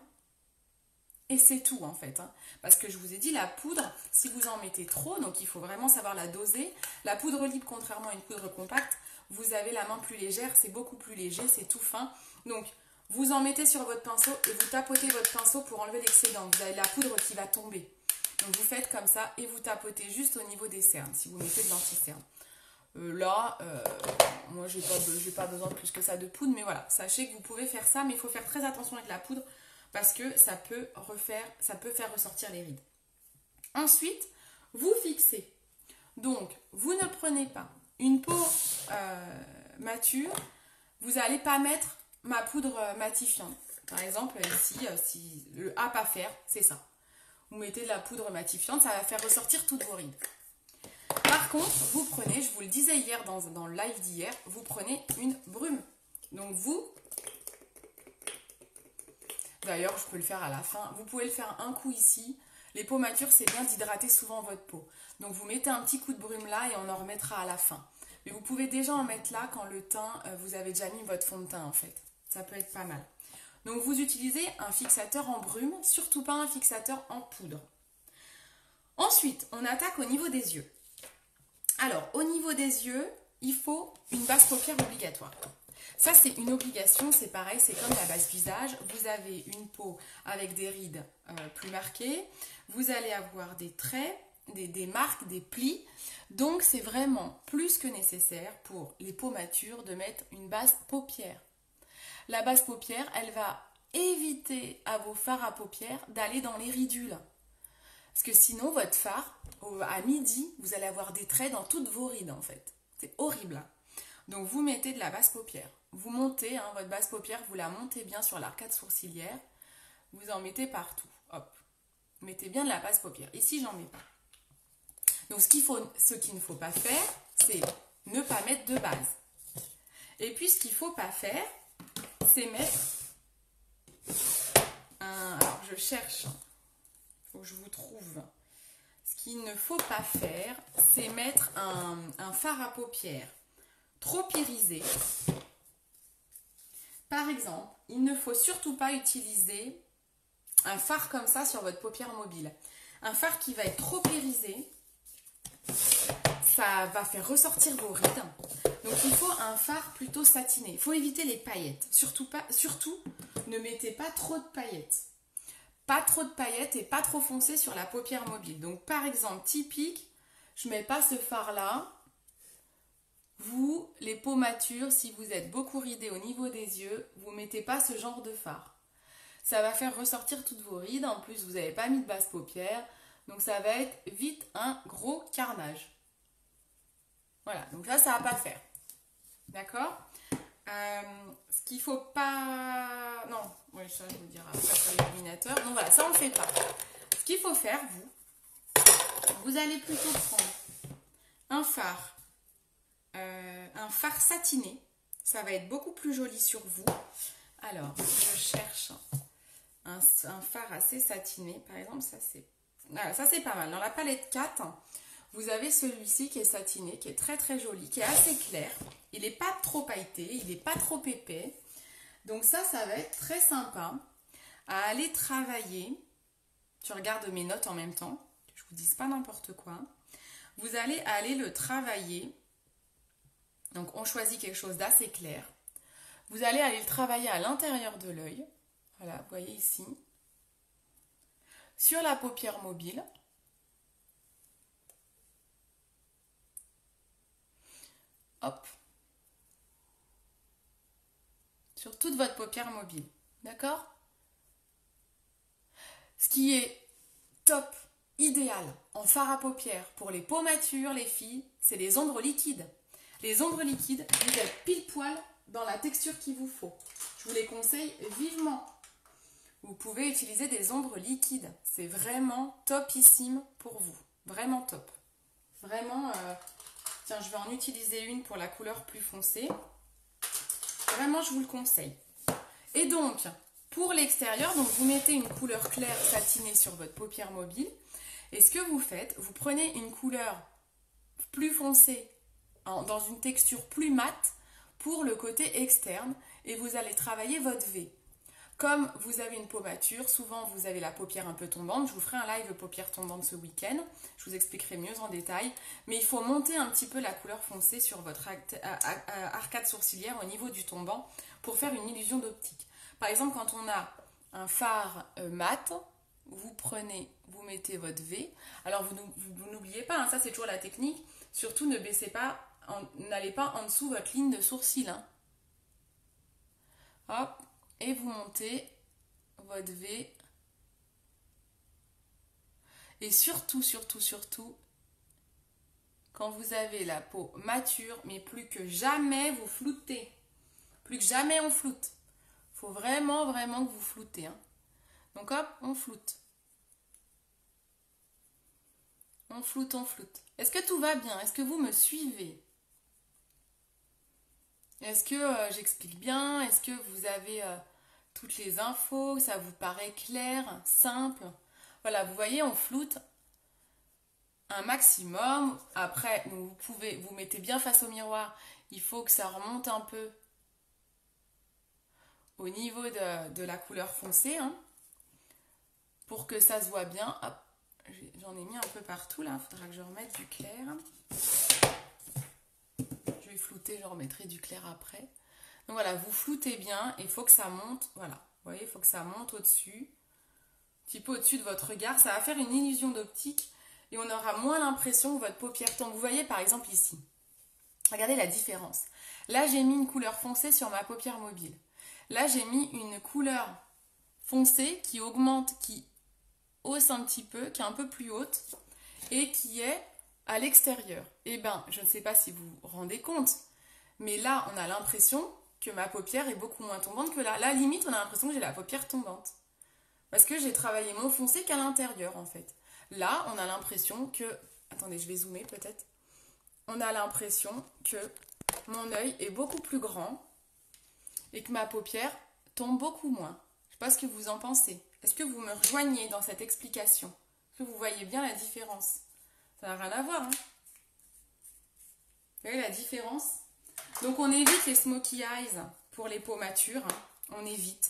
Et c'est tout en fait. Hein. Parce que je vous ai dit, la poudre, si vous en mettez trop, donc il faut vraiment savoir la doser. La poudre libre, contrairement à une poudre compacte, vous avez la main plus légère, c'est beaucoup plus léger, c'est tout fin. Donc, vous en mettez sur votre pinceau et vous tapotez votre pinceau pour enlever l'excédent. Vous avez la poudre qui va tomber. Donc, vous faites comme ça et vous tapotez juste au niveau des cernes, si vous mettez de l'anti-cerne. Moi, j'ai pas besoin de plus que ça de poudre, mais voilà, sachez que vous pouvez faire ça, mais il faut faire très attention avec la poudre parce que ça peut faire ressortir les rides. Ensuite, vous fixez. Donc, vous ne prenez pas une peau mature, vous n'allez pas mettre ma poudre matifiante. Par exemple, ici, si le à pas faire, c'est ça. Vous mettez de la poudre matifiante, ça va faire ressortir toutes vos rides. Par contre, vous prenez, je vous le disais hier dans le live d'hier, vous prenez une brume. Donc d'ailleurs, je peux le faire à la fin, vous pouvez le faire un coup ici. Les peaux matures, c'est bien d'hydrater souvent votre peau. Donc vous mettez un petit coup de brume là et on en remettra à la fin. Mais vous pouvez déjà en mettre là quand le teint, vous avez déjà mis votre fond de teint en fait. Ça peut être pas mal. Donc vous utilisez un fixateur en brume, surtout pas un fixateur en poudre. Ensuite, on attaque au niveau des yeux. Alors, au niveau des yeux, il faut une base paupière obligatoire. Ça, c'est une obligation, c'est pareil, c'est comme la base visage. Vous avez une peau avec des rides plus marquées. Vous allez avoir des traits, des marques, des plis. Donc, c'est vraiment plus que nécessaire pour les peaux matures de mettre une base paupière. La base paupière, elle va éviter à vos fards à paupières d'aller dans les ridules. Parce que sinon, votre fard, à midi, vous allez avoir des traits dans toutes vos rides en fait. C'est horrible. Donc vous mettez de la base paupière. Vous montez, hein, votre base paupière, vous la montez bien sur l'arcade sourcilière. Vous en mettez partout. Hop. Mettez bien de la base paupière. Ici, j'en mets pas. Donc ce qu'il ne faut pas faire, c'est ne pas mettre de base. Et puis ce qu'il ne faut pas faire, c'est mettre un... Alors je cherche. Il faut que je vous trouve. Ce qu'il ne faut pas faire, c'est mettre un fard à paupières trop irisé. Par exemple, il ne faut surtout pas utiliser un fard comme ça sur votre paupière mobile. Un fard qui va être trop irisé, ça va faire ressortir vos rides. Donc il faut un fard plutôt satiné. Il faut éviter les paillettes. Surtout, ne mettez pas trop de paillettes. Pas trop de paillettes et pas trop foncé sur la paupière mobile. Donc par exemple, typique, je ne mets pas ce fard là. Vous, les peaux matures, si vous êtes beaucoup ridés au niveau des yeux, vous ne mettez pas ce genre de fard. Ça va faire ressortir toutes vos rides. En plus, vous n'avez pas mis de base paupière. Donc ça va être vite un gros carnage. Voilà, donc là, ça ne va pas le faire. D'accord? Ce qu'il ne faut pas... Non, oui, ça, je vous dirai après sur l'illuminateur. Donc voilà, ça, on ne le fait pas. Ce qu'il faut faire, vous allez plutôt prendre un fard satiné. Ça va être beaucoup plus joli sur vous. Alors, je cherche un fard assez satiné. Par exemple, ça c'est... Voilà, ça c'est pas mal. Dans la palette 4, vous avez celui-ci qui est satiné, qui est très très joli, qui est assez clair. Il n'est pas trop pailleté, il n'est pas trop épais. Donc ça va être très sympa à aller travailler. Je regarde mes notes en même temps, que je vous dise pas n'importe quoi. Vous allez aller le travailler. Donc on choisit quelque chose d'assez clair. Vous allez aller le travailler à l'intérieur de l'œil. Voilà, vous voyez ici. Sur la paupière mobile. Hop. Sur toute votre paupière mobile. D'accord? Ce qui est top, idéal, en fard à paupières pour les peaux matures, les filles, c'est les ombres liquides. Les ombres liquides, vous êtes pile poil dans la texture qu'il vous faut. Je vous les conseille vivement. Vous pouvez utiliser des ombres liquides. C'est vraiment topissime pour vous. Vraiment top. Vraiment, tiens, je vais en utiliser une pour la couleur plus foncée. Vraiment, je vous le conseille. Et donc, pour l'extérieur, donc vous mettez une couleur claire satinée sur votre paupière mobile. Et ce que vous faites, vous prenez une couleur plus foncée, dans une texture plus mate, pour le côté externe. Et vous allez travailler votre V. Comme vous avez une peau mature, souvent vous avez la paupière un peu tombante. Je vous ferai un live paupière tombante ce week-end. Je vous expliquerai mieux en détail. Mais il faut monter un petit peu la couleur foncée sur votre arcade sourcilière au niveau du tombant pour faire une illusion d'optique. Par exemple, quand on a un fard mat, vous mettez votre V. Alors vous n'oubliez pas, hein, ça c'est toujours la technique. Surtout ne baissez pas, n'allez pas en dessous votre ligne de sourcil. Hein. Hop. Et vous montez votre V. Et surtout, quand vous avez la peau mature, mais plus que jamais vous floutez. Plus que jamais on floute. Il faut vraiment que vous floutez. Hein. Donc hop, on floute. On floute. Est-ce que tout va bien? Est-ce que vous me suivez? Est-ce que j'explique bien? Est-ce que vous avez... toutes les infos, ça vous paraît clair, simple. Voilà, vous voyez, on floute un maximum. Après, vous mettez bien face au miroir. Il faut que ça remonte un peu au niveau de la couleur foncée. Hein, pour que ça se voit bien. Hop, j'en ai mis un peu partout là. Il faudra que je remette du clair. Je vais flouter, je remettrai du clair après. Donc voilà, vous floutez bien et il faut que ça monte, voilà, vous voyez, il faut que ça monte au-dessus, un petit peu au-dessus de votre regard, ça va faire une illusion d'optique et on aura moins l'impression que votre paupière tombe. Vous voyez par exemple ici, regardez la différence. Là, j'ai mis une couleur foncée sur ma paupière mobile. Là, j'ai mis une couleur foncée qui augmente, qui hausse un petit peu, qui est un peu plus haute et qui est à l'extérieur. Eh bien, je ne sais pas si vous vous rendez compte, Mais là, on a l'impression que ma paupière est beaucoup moins tombante que là. Là, limite, on a l'impression que j'ai la paupière tombante. Parce que j'ai travaillé mon foncé qu'à l'intérieur, en fait. Là, on a l'impression que... Attendez, je vais zoomer peut-être. On a l'impression que mon œil est beaucoup plus grand et que ma paupière tombe beaucoup moins. Je ne sais pas ce que vous en pensez. Est-ce que vous me rejoignez dans cette explication? Est-ce que vous voyez bien la différence? Ça n'a rien à voir, hein? Vous voyez la différence? Donc on évite les smokey eyes pour les peaux matures. Hein. On évite.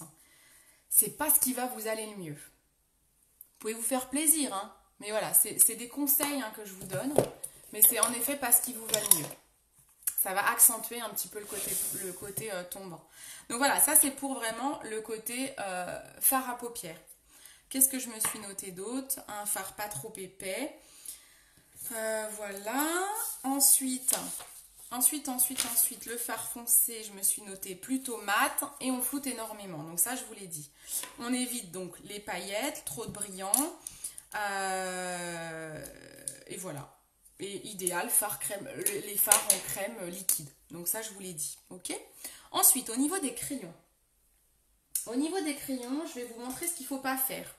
C'est pas ce qui va vous aller le mieux. Vous pouvez vous faire plaisir, hein? Mais voilà, c'est des conseils hein, que je vous donne. Mais c'est en effet pas ce qui vous va le mieux. Ça va accentuer un petit peu le côté tombant. Donc voilà, ça c'est pour vraiment le côté fard à paupières. Qu'est-ce que je me suis noté d'autre? Un fard pas trop épais. Voilà. Ensuite, le fard foncé, je me suis noté plutôt mat et on floute énormément. Donc ça, je vous l'ai dit. On évite donc les paillettes, trop de brillant. Et voilà. Et idéal, les fards en crème liquide. Donc ça, je vous l'ai dit. Ok. Ensuite, au niveau des crayons. Je vais vous montrer ce qu'il ne faut pas faire.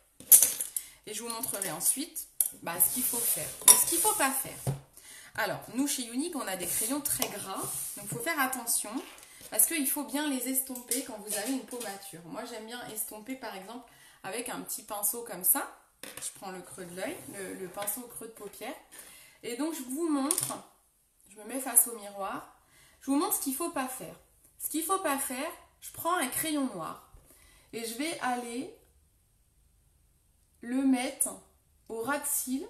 Et je vous montrerai ensuite ce qu'il faut faire. Et ce qu'il ne faut pas faire. Alors, nous, chez Younique, on a des crayons très gras. Donc, il faut faire attention. Parce qu'il faut bien les estomper quand vous avez une peau mature. Moi, j'aime bien estomper, par exemple, avec un petit pinceau comme ça. Je prends le creux de l'œil, le pinceau au creux de paupière. Et donc, je vous montre, je me mets face au miroir, je vous montre ce qu'il ne faut pas faire. Ce qu'il ne faut pas faire, je prends un crayon noir et je vais aller le mettre au ras de cils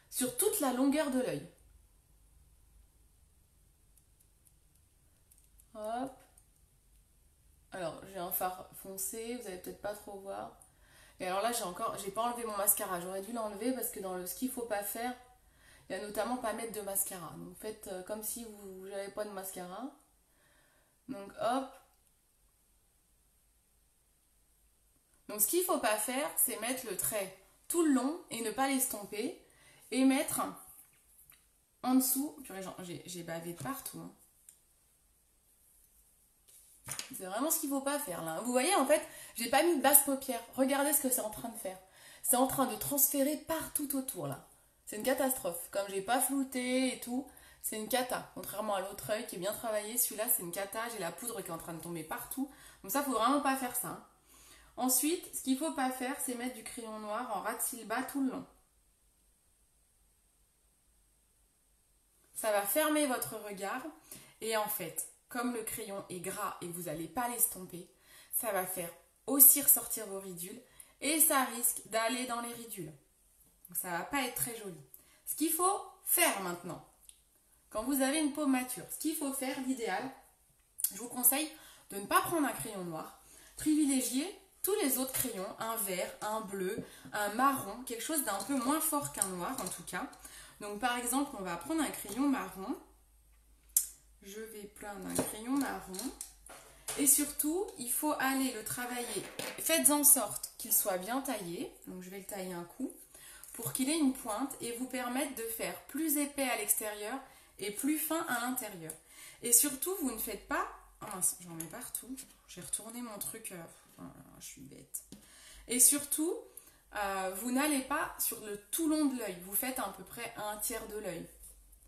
sur toute la longueur de l'œil. Hop. Alors, j'ai un fard foncé, vous n'allez peut-être pas trop voir. Et alors là, j'ai pas enlevé mon mascara. J'aurais dû l'enlever parce que dans ce qu'il ne faut pas faire, il y a notamment pas mettre de mascara. Donc faites comme si vous n'avez pas de mascara. Donc hop. Donc ce qu'il ne faut pas faire, c'est mettre le trait tout le long et ne pas l'estomper. Et mettre en dessous. J'ai bavé de partout. Hein. C'est vraiment ce qu'il ne faut pas faire là. Vous voyez en fait, j'ai pas mis de basse paupière. Regardez ce que c'est en train de faire. C'est en train de transférer partout autour là. C'est une catastrophe. Comme j'ai pas flouté et tout, c'est une cata. Contrairement à l'autre œil qui est bien travaillé, celui-là c'est une cata. J'ai la poudre qui est en train de tomber partout. Donc ça, faut vraiment pas faire ça. Hein. Ensuite, ce qu'il faut pas faire, c'est mettre du crayon noir en ras de cils bas tout le long. Ça va fermer votre regard. Et en fait, comme le crayon est gras et vous n'allez pas l'estomper, ça va faire aussi ressortir vos ridules et ça risque d'aller dans les ridules. Donc ça ne va pas être très joli. Ce qu'il faut faire maintenant, quand vous avez une peau mature, ce qu'il faut faire, l'idéal, je vous conseille de ne pas prendre un crayon noir, privilégier tous les autres crayons, un vert, un bleu, un marron, quelque chose d'un peu moins fort qu'un noir en tout cas. Donc par exemple, on va prendre un crayon marron. Je vais prendre un crayon marron. Et surtout, il faut aller le travailler. Faites en sorte qu'il soit bien taillé. Donc je vais le tailler un coup pour qu'il ait une pointe et vous permettre de faire plus épais à l'extérieur et plus fin à l'intérieur. Et surtout, vous ne faites pas... Oh mince, j'en mets partout. J'ai retourné mon truc. Je suis bête. Et surtout, vous n'allez pas sur le tout long de l'œil. Vous faites à peu près un tiers de l'œil.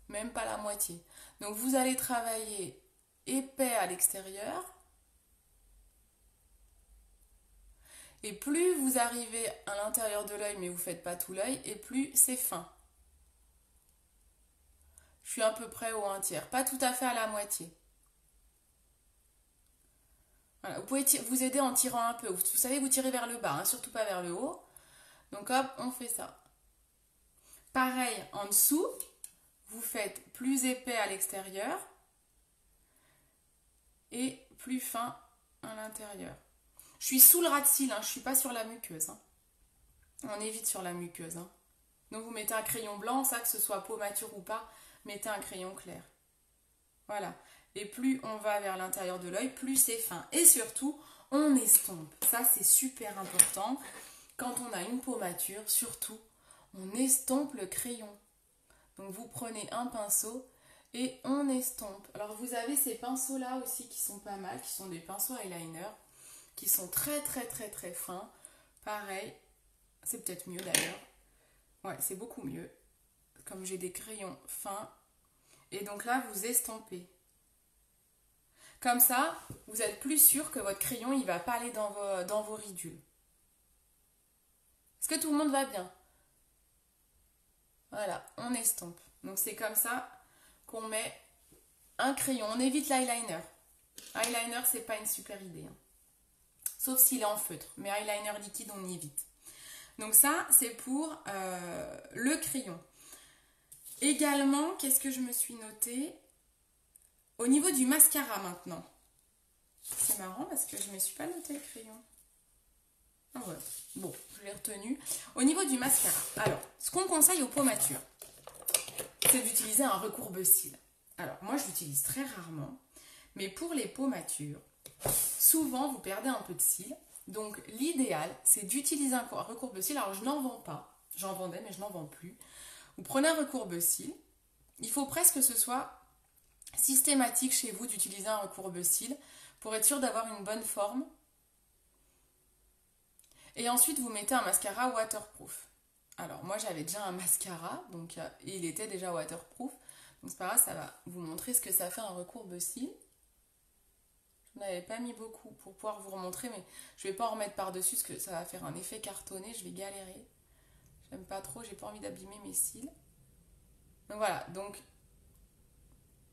Même pas la moitié. Donc vous allez travailler épais à l'extérieur. Et plus vous arrivez à l'intérieur de l'œil, mais vous ne faites pas tout l'œil, et plus c'est fin. Je suis à peu près au un tiers. Pas tout à fait à la moitié. Voilà, vous pouvez vous aider en tirant un peu. Vous savez, vous tirez vers le bas, hein, surtout pas vers le haut. Donc hop, on fait ça. Pareil, en dessous, vous faites plus épais à l'extérieur et plus fin à l'intérieur. Je suis sous le ras de cils, hein, je ne suis pas sur la muqueuse. Hein. On évite sur la muqueuse. Hein. Donc vous mettez un crayon blanc, ça que ce soit peau mature ou pas, mettez un crayon clair. Voilà. Et plus on va vers l'intérieur de l'œil, plus c'est fin. Et surtout, on estompe. Ça, c'est super important. Quand on a une peau mature, surtout, on estompe le crayon. Donc vous prenez un pinceau Et on estompe. Alors vous avez ces pinceaux là aussi qui sont pas mal, qui sont des pinceaux eyeliner, qui sont très très très très fins. Pareil, c'est peut-être mieux d'ailleurs. Ouais, c'est beaucoup mieux. Comme j'ai des crayons fins. Et donc là, vous estompez. Comme ça, vous êtes plus sûr que votre crayon, il va pas aller dans vos ridules. Est-ce que tout le monde va bien? Voilà, on estompe. Donc c'est comme ça qu'on met un crayon. On évite l'eyeliner. Eyeliner, c'est pas une super idée. Hein. Sauf s'il est en feutre. Mais eyeliner liquide, on y évite. Donc ça, c'est pour le crayon. Également, qu'est-ce que je me suis noté? Au niveau du mascara maintenant. C'est marrant parce que je ne me suis pas noté le crayon. Ah voilà. Bon, je l'ai retenu. Au niveau du mascara. Alors, ce qu'on conseille aux peaux matures, c'est d'utiliser un recourbe-cils. Alors, moi, je l'utilise très rarement. Mais pour les peaux matures, souvent, vous perdez un peu de cils. Donc, l'idéal, c'est d'utiliser un recourbe-cils. Alors, je n'en vends pas. J'en vendais, mais je n'en vends plus. Vous prenez un recourbe-cils. Il faut presque que ce soit systématique chez vous d'utiliser un recourbe-cils pour être sûr d'avoir une bonne forme. Et ensuite, vous mettez un mascara waterproof. Alors, moi, j'avais déjà un mascara, donc il était déjà waterproof. Donc, c'est pas grave, ça va vous montrer ce que ça fait un recourbe-cils. Je n'avais pas mis beaucoup pour pouvoir vous remontrer, mais je ne vais pas en remettre par-dessus parce que ça va faire un effet cartonné, je vais galérer. J'aime pas trop, j'ai pas envie d'abîmer mes cils. Donc voilà, donc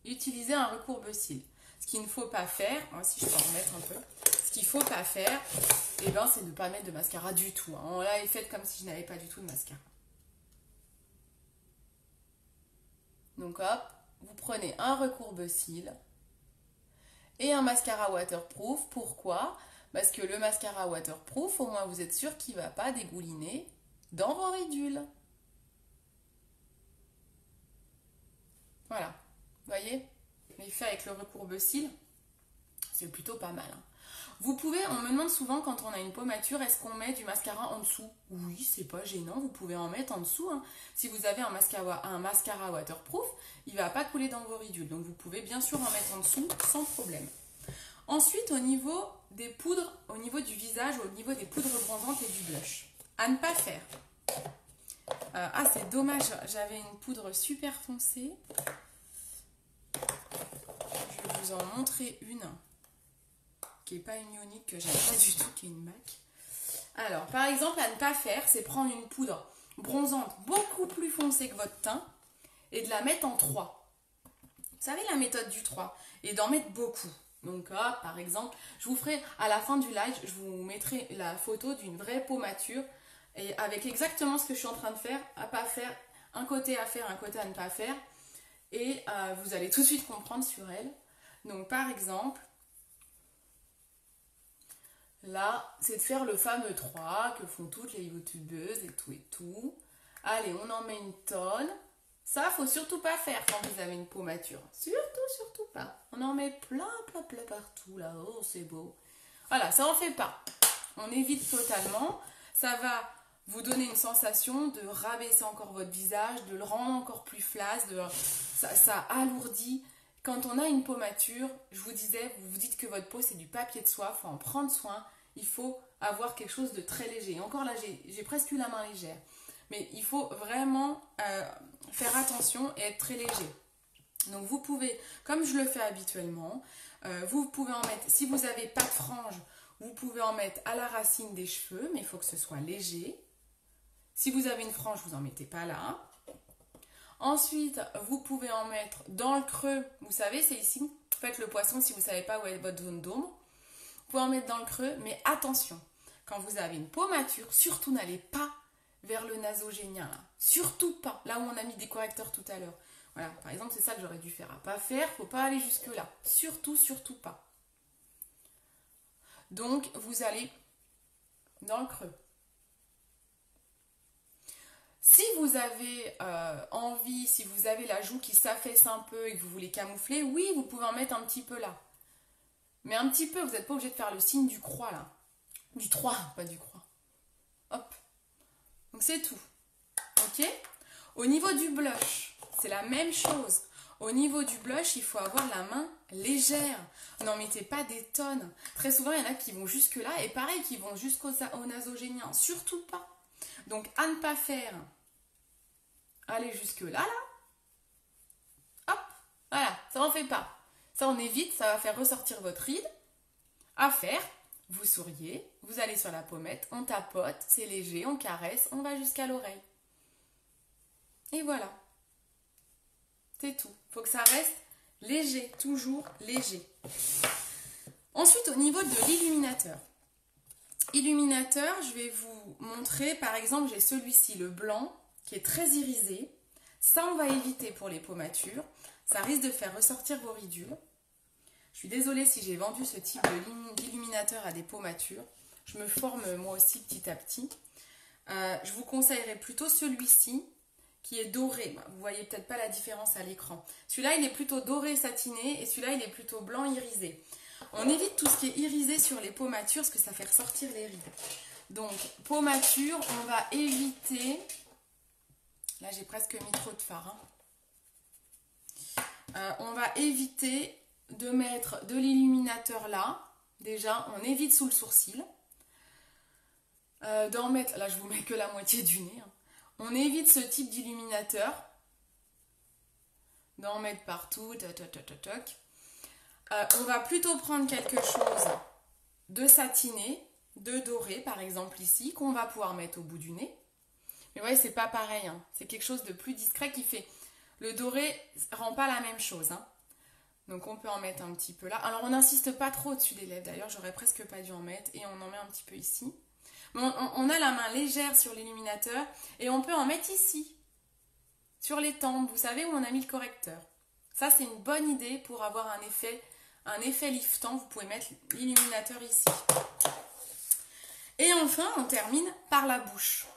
utilisez un recourbe-cils. Ce qu'il ne faut pas faire, si je peux en remettre un peu, ce qu'il ne faut pas faire, c'est de ne pas mettre de mascara du tout. On l'a fait comme si je n'avais pas du tout de mascara. Donc hop, vous prenez un recourbe-cils et un mascara waterproof. Pourquoi? Parce que le mascara waterproof, au moins vous êtes sûr qu'il ne va pas dégouliner dans vos ridules. Voilà, vous voyez? L'effet avec le recourbe-cils, c'est plutôt pas mal. Hein. Vous pouvez, on me demande souvent quand on a une peau mature, est-ce qu'on met du mascara en dessous? Oui, c'est pas gênant, vous pouvez en mettre en dessous. Hein. Si vous avez un mascara waterproof, il ne va pas couler dans vos ridules. Donc vous pouvez bien sûr en mettre en dessous sans problème. Ensuite, au niveau des poudres, au niveau du visage, au niveau des poudres bronzantes et du blush, à ne pas faire. C'est dommage, j'avais une poudre super foncée. Je vais vous en montrer une qui n'est pas une ionique, que j'aime pas du tout, qui est une MAC. Alors, par exemple, à ne pas faire, c'est prendre une poudre bronzante beaucoup plus foncée que votre teint et de la mettre en 3. Vous savez la méthode du 3 et d'en mettre beaucoup. Donc, par exemple, je vous ferai à la fin du live, je vous mettrai la photo d'une vraie peau mature et avec exactement ce que je suis en train de faire, à pas faire, un côté à faire, un côté à ne pas faire. Et vous allez tout de suite comprendre sur elle. Donc, par exemple, là, c'est de faire le fameux 3 que font toutes les youtubeuses et tout et tout. Allez, on en met une tonne. Ça, faut surtout pas faire quand vous avez une peau mature. Surtout pas. On en met plein partout là. Oh, c'est beau. Voilà, ça en fait pas. On évite totalement. Ça va vous donner une sensation de rabaisser encore votre visage, de le rendre encore plus flasque. Ça alourdit. Quand on a une peau mature, je vous disais, vous vous dites que votre peau c'est du papier de soie, il faut en prendre soin. Il faut avoir quelque chose de très léger. Encore là, j'ai presque eu la main légère. Mais il faut vraiment faire attention et être très léger. Donc vous pouvez, comme je le fais habituellement, vous pouvez en mettre, si vous n'avez pas de frange, vous pouvez en mettre à la racine des cheveux, mais il faut que ce soit léger. Si vous avez une frange, vous n'en mettez pas là. Ensuite, vous pouvez en mettre dans le creux. Vous savez, c'est ici. Faites le poisson si vous ne savez pas où est votre zone d'ombre. Vous pouvez en mettre dans le creux, mais attention. Quand vous avez une peau mature, surtout n'allez pas vers le nasogénien. Là. Surtout pas. Là où on a mis des correcteurs tout à l'heure. Voilà, par exemple, c'est ça que j'aurais dû faire. À pas faire, faut pas aller jusque là. Surtout pas. Donc, vous allez dans le creux. Si vous avez envie, si vous avez la joue qui s'affaisse un peu et que vous voulez camoufler, oui, vous pouvez en mettre un petit peu là. Mais un petit peu, vous n'êtes pas obligé de faire le signe du croix là. Du 3, pas du croix. Hop. Donc c'est tout. Ok? Au niveau du blush, c'est la même chose. Au niveau du blush, il faut avoir la main légère. N'en mettez pas des tonnes. Très souvent, il y en a qui vont jusque là et pareil, qui vont jusqu'au nasogénien. Surtout pas. Donc, à ne pas faire. Allez jusque là, là. Hop, voilà, ça en fait pas. Ça, on évite, ça va faire ressortir votre ride. À faire, vous souriez, vous allez sur la pommette, on tapote, c'est léger, on caresse, on va jusqu'à l'oreille. Et voilà. C'est tout. Il faut que ça reste léger, toujours léger. Ensuite, au niveau de l'illuminateur. Illuminateur, je vais vous montrer, par exemple, j'ai celui-ci, le blanc, qui est très irisé. Ça, on va éviter pour les peaux matures. Ça risque de faire ressortir vos ridules. Je suis désolée si j'ai vendu ce type d'illuminateur à des peaux matures. Je me forme moi aussi petit à petit. Je vous conseillerais plutôt celui-ci, qui est doré. Vous voyez peut-être pas la différence à l'écran. Celui-là, il est plutôt doré satiné et celui-là, il est plutôt blanc irisé. On évite tout ce qui est irisé sur les peaux matures parce que ça fait ressortir les rides. Donc, peau mature, on va éviter... Là, j'ai presque mis trop de fard. On va éviter de mettre de l'illuminateur là. Déjà, on évite sous le sourcil. D'en mettre... Là, je vous mets que la moitié du nez. On évite ce type d'illuminateur. D'en mettre partout. On va plutôt prendre quelque chose de satiné, de doré, par exemple ici, qu'on va pouvoir mettre au bout du nez. Mais ouais, c'est pas pareil. C'est quelque chose de plus discret qui fait... Le doré rend pas la même chose. Donc on peut en mettre un petit peu là. Alors on n'insiste pas trop au-dessus des lèvres. D'ailleurs, j'aurais presque pas dû en mettre. Et on en met un petit peu ici. Bon, on a la main légère sur l'illuminateur. Et on peut en mettre ici. Sur les tempes. Vous savez où on a mis le correcteur. Ça, c'est une bonne idée pour avoir un effet liftant. Vous pouvez mettre l'illuminateur ici. Et enfin, on termine par la bouche.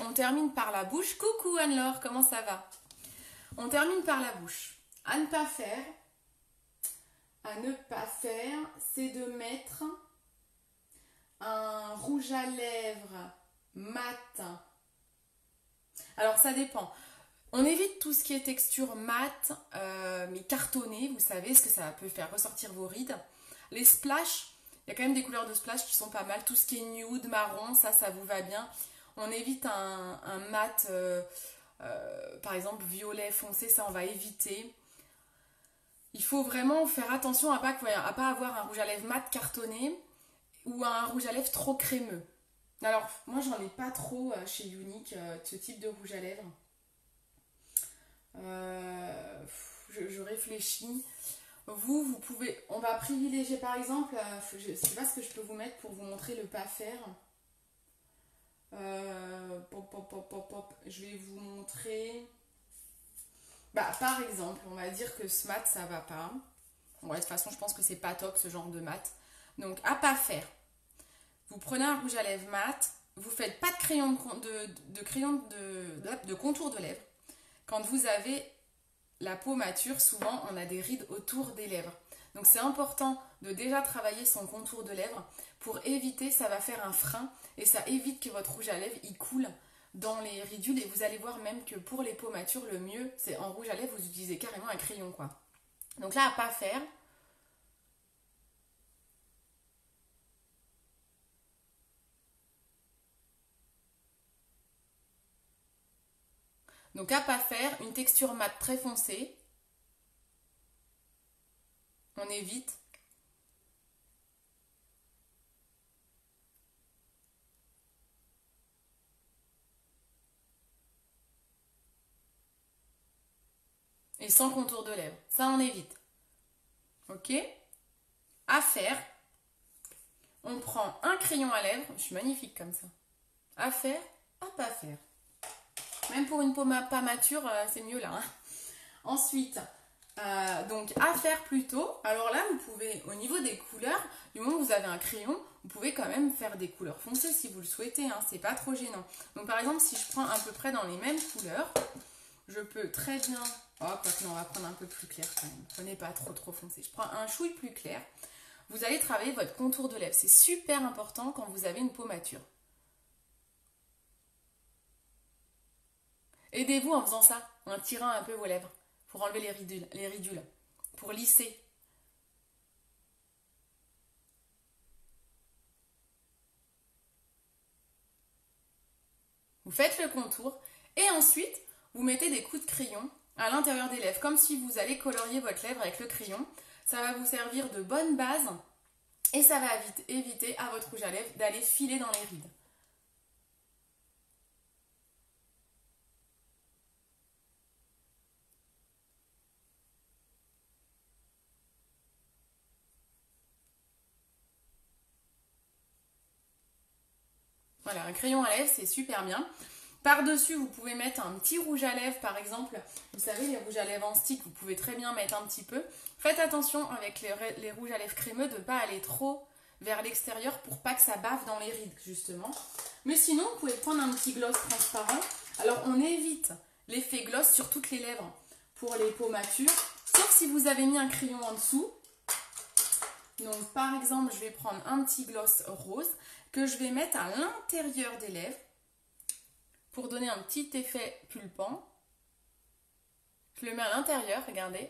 On termine par la bouche. Coucou Anne-Laure, comment ça va? On termine par la bouche. À ne pas faire, c'est de mettre un rouge à lèvres mat. Alors ça dépend. On évite tout ce qui est texture mat, mais cartonné, vous savez, parce que ça peut faire ressortir vos rides. Les splash, il y a quand même des couleurs de splash qui sont pas mal. Tout ce qui est nude, marron, ça vous va bien. On évite un mat, par exemple violet foncé, ça on va éviter. Il faut vraiment faire attention à pas avoir un rouge à lèvres mat cartonné ou un rouge à lèvres trop crémeux. Alors, moi j'en ai pas trop chez Younique, ce type de rouge à lèvres. Je réfléchis. Vous pouvez... On va privilégier par exemple... je sais pas ce que je peux vous mettre pour vous montrer le pas faire. Je vais vous montrer... par exemple, on va dire que ce mat, ça va pas. Ouais, de toute façon, je pense que c'est pas top ce genre de mat. Donc, à pas faire. Vous prenez un rouge à lèvres mat. Vous faites pas de crayon de contour de lèvres. Quand vous avez la peau mature, souvent, on a des rides autour des lèvres. Donc, c'est important de déjà travailler son contour de lèvres pour éviter, ça va faire un frein et ça évite que votre rouge à lèvres, il coule dans les ridules. Et vous allez voir même que pour les peaux matures, le mieux, c'est en rouge à lèvres, vous utilisez carrément un crayon, quoi. Donc là, à pas faire. Donc à pas faire, une texture mat très foncée. On évite. Et sans contour de lèvres. Ça, on évite. Ok? À faire. On prend un crayon à lèvres. Je suis magnifique comme ça. À faire, à pas faire. Même pour une peau pas mature, c'est mieux là. Ensuite, donc à faire plutôt. Alors là, vous pouvez, au niveau des couleurs, du moment où vous avez un crayon, vous pouvez quand même faire des couleurs foncées si vous le souhaitez. C'est pas trop gênant. Donc par exemple, si je prends à peu près dans les mêmes couleurs, je peux très bien... Oh, quoique non, on va prendre un peu plus clair quand même. Prenez pas trop foncé. Je prends un chouille plus clair. Vous allez travailler votre contour de lèvres. C'est super important quand vous avez une peau mature. Aidez-vous en faisant ça, en tirant un peu vos lèvres. pour enlever les ridules, pour lisser. Vous faites le contour et ensuite vous mettez des coups de crayon à l'intérieur des lèvres, comme si vous allez colorier votre lèvre avec le crayon. Ça va vous servir de bonne base et ça va éviter à votre rouge à lèvres d'aller filer dans les rides. Voilà, un crayon à lèvres, c'est super bien. Par-dessus, vous pouvez mettre un petit rouge à lèvres, par exemple. Vous savez, les rouges à lèvres en stick, vous pouvez très bien mettre un petit peu. Faites attention avec les rouges à lèvres crémeux de ne pas aller trop vers l'extérieur pour pas que ça bave dans les rides, justement. Mais sinon, vous pouvez prendre un petit gloss transparent. Alors, on évite l'effet gloss sur toutes les lèvres pour les peaux matures, sauf si vous avez mis un crayon en dessous. Donc, par exemple, je vais prendre un petit gloss rose que je vais mettre à l'intérieur des lèvres pour donner un petit effet pulpant. Je le mets à l'intérieur, regardez.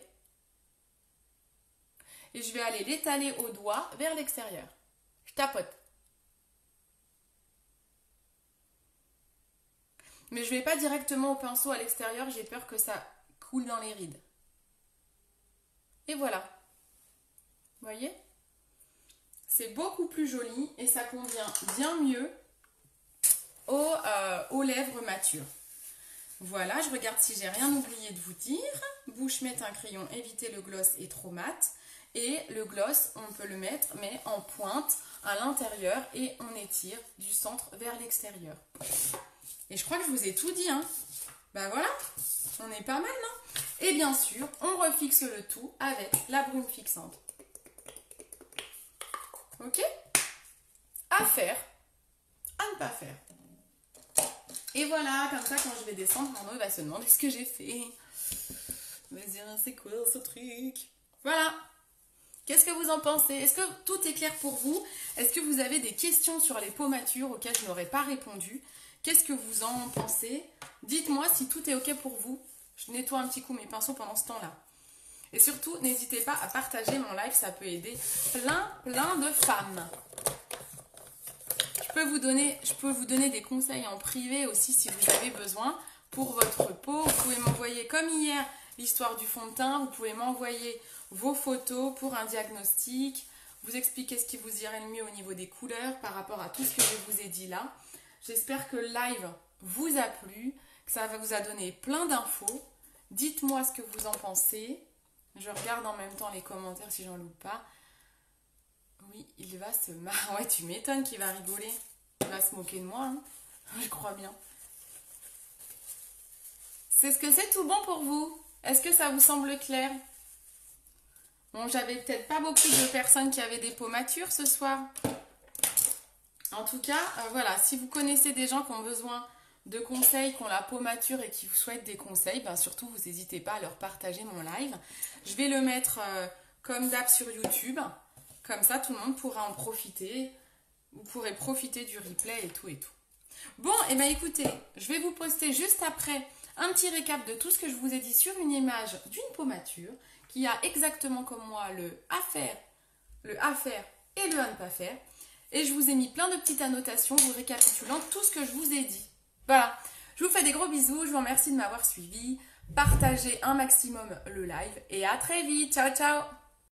Et je vais aller l'étaler au doigt vers l'extérieur. Je tapote. Mais je ne vais pas directement au pinceau à l'extérieur, j'ai peur que ça coule dans les rides. Et voilà. Vous voyez ? C'est beaucoup plus joli et ça convient bien mieux aux lèvres matures. Voilà, je regarde si j'ai rien oublié de vous dire. Bouche, mettre un crayon, éviter le gloss est trop mat. Et le gloss, on peut le mettre, mais en pointe à l'intérieur et on étire du centre vers l'extérieur. Et je crois que je vous ai tout dit, hein. Ben voilà, on est pas mal, non? Et bien sûr, on refixe le tout avec la brume fixante. Ok? À faire, à ne pas faire. Et voilà, comme ça, quand je vais descendre, Arnaud va se demander ce que j'ai fait. Il va se dire, c'est quoi ce truc? Voilà. Qu'est-ce que vous en pensez? Est-ce que tout est clair pour vous? Est-ce que vous avez des questions sur les peaux matures auxquelles je n'aurais pas répondu? Qu'est-ce que vous en pensez? Dites-moi si tout est ok pour vous. Je nettoie un petit coup mes pinceaux pendant ce temps-là. Et surtout, n'hésitez pas à partager mon live, ça peut aider plein de femmes. Je peux vous donner des conseils en privé aussi si vous avez besoin pour votre peau. Vous pouvez m'envoyer, comme hier, l'histoire du fond de teint. Vous pouvez m'envoyer vos photos pour un diagnostic. Vous expliquer ce qui vous irait le mieux au niveau des couleurs par rapport à tout ce que je vous ai dit là. J'espère que le live vous a plu, que ça vous a donné plein d'infos. Dites-moi ce que vous en pensez. Je regarde en même temps les commentaires si j'en loupe pas. Oui, il va se marrer. Ouais, tu m'étonnes qu'il va rigoler. Il va se moquer de moi, hein. Je crois bien. C'est ce que c'est tout bon pour vous? Est-ce que ça vous semble clair? Bon, j'avais peut-être pas beaucoup de personnes qui avaient des peaux matures ce soir. En tout cas, voilà, si vous connaissez des gens qui ont besoin de conseils, qui ont la peau mature et qui vous souhaitent des conseils, ben surtout, vous n'hésitez pas à leur partager mon live. Je vais le mettre comme d'hab sur YouTube. Comme ça, tout le monde pourra en profiter. Vous pourrez profiter du replay et tout et tout. Bon, et bien écoutez, je vais vous poster juste après un petit récap de tout ce que je vous ai dit sur une image d'une peau mature qui a exactement comme moi le à faire et le à ne pas faire. Et je vous ai mis plein de petites annotations vous récapitulant tout ce que je vous ai dit. Voilà, je vous fais des gros bisous, je vous remercie de m'avoir suivi. Partagez un maximum le live et à très vite. Ciao, ciao!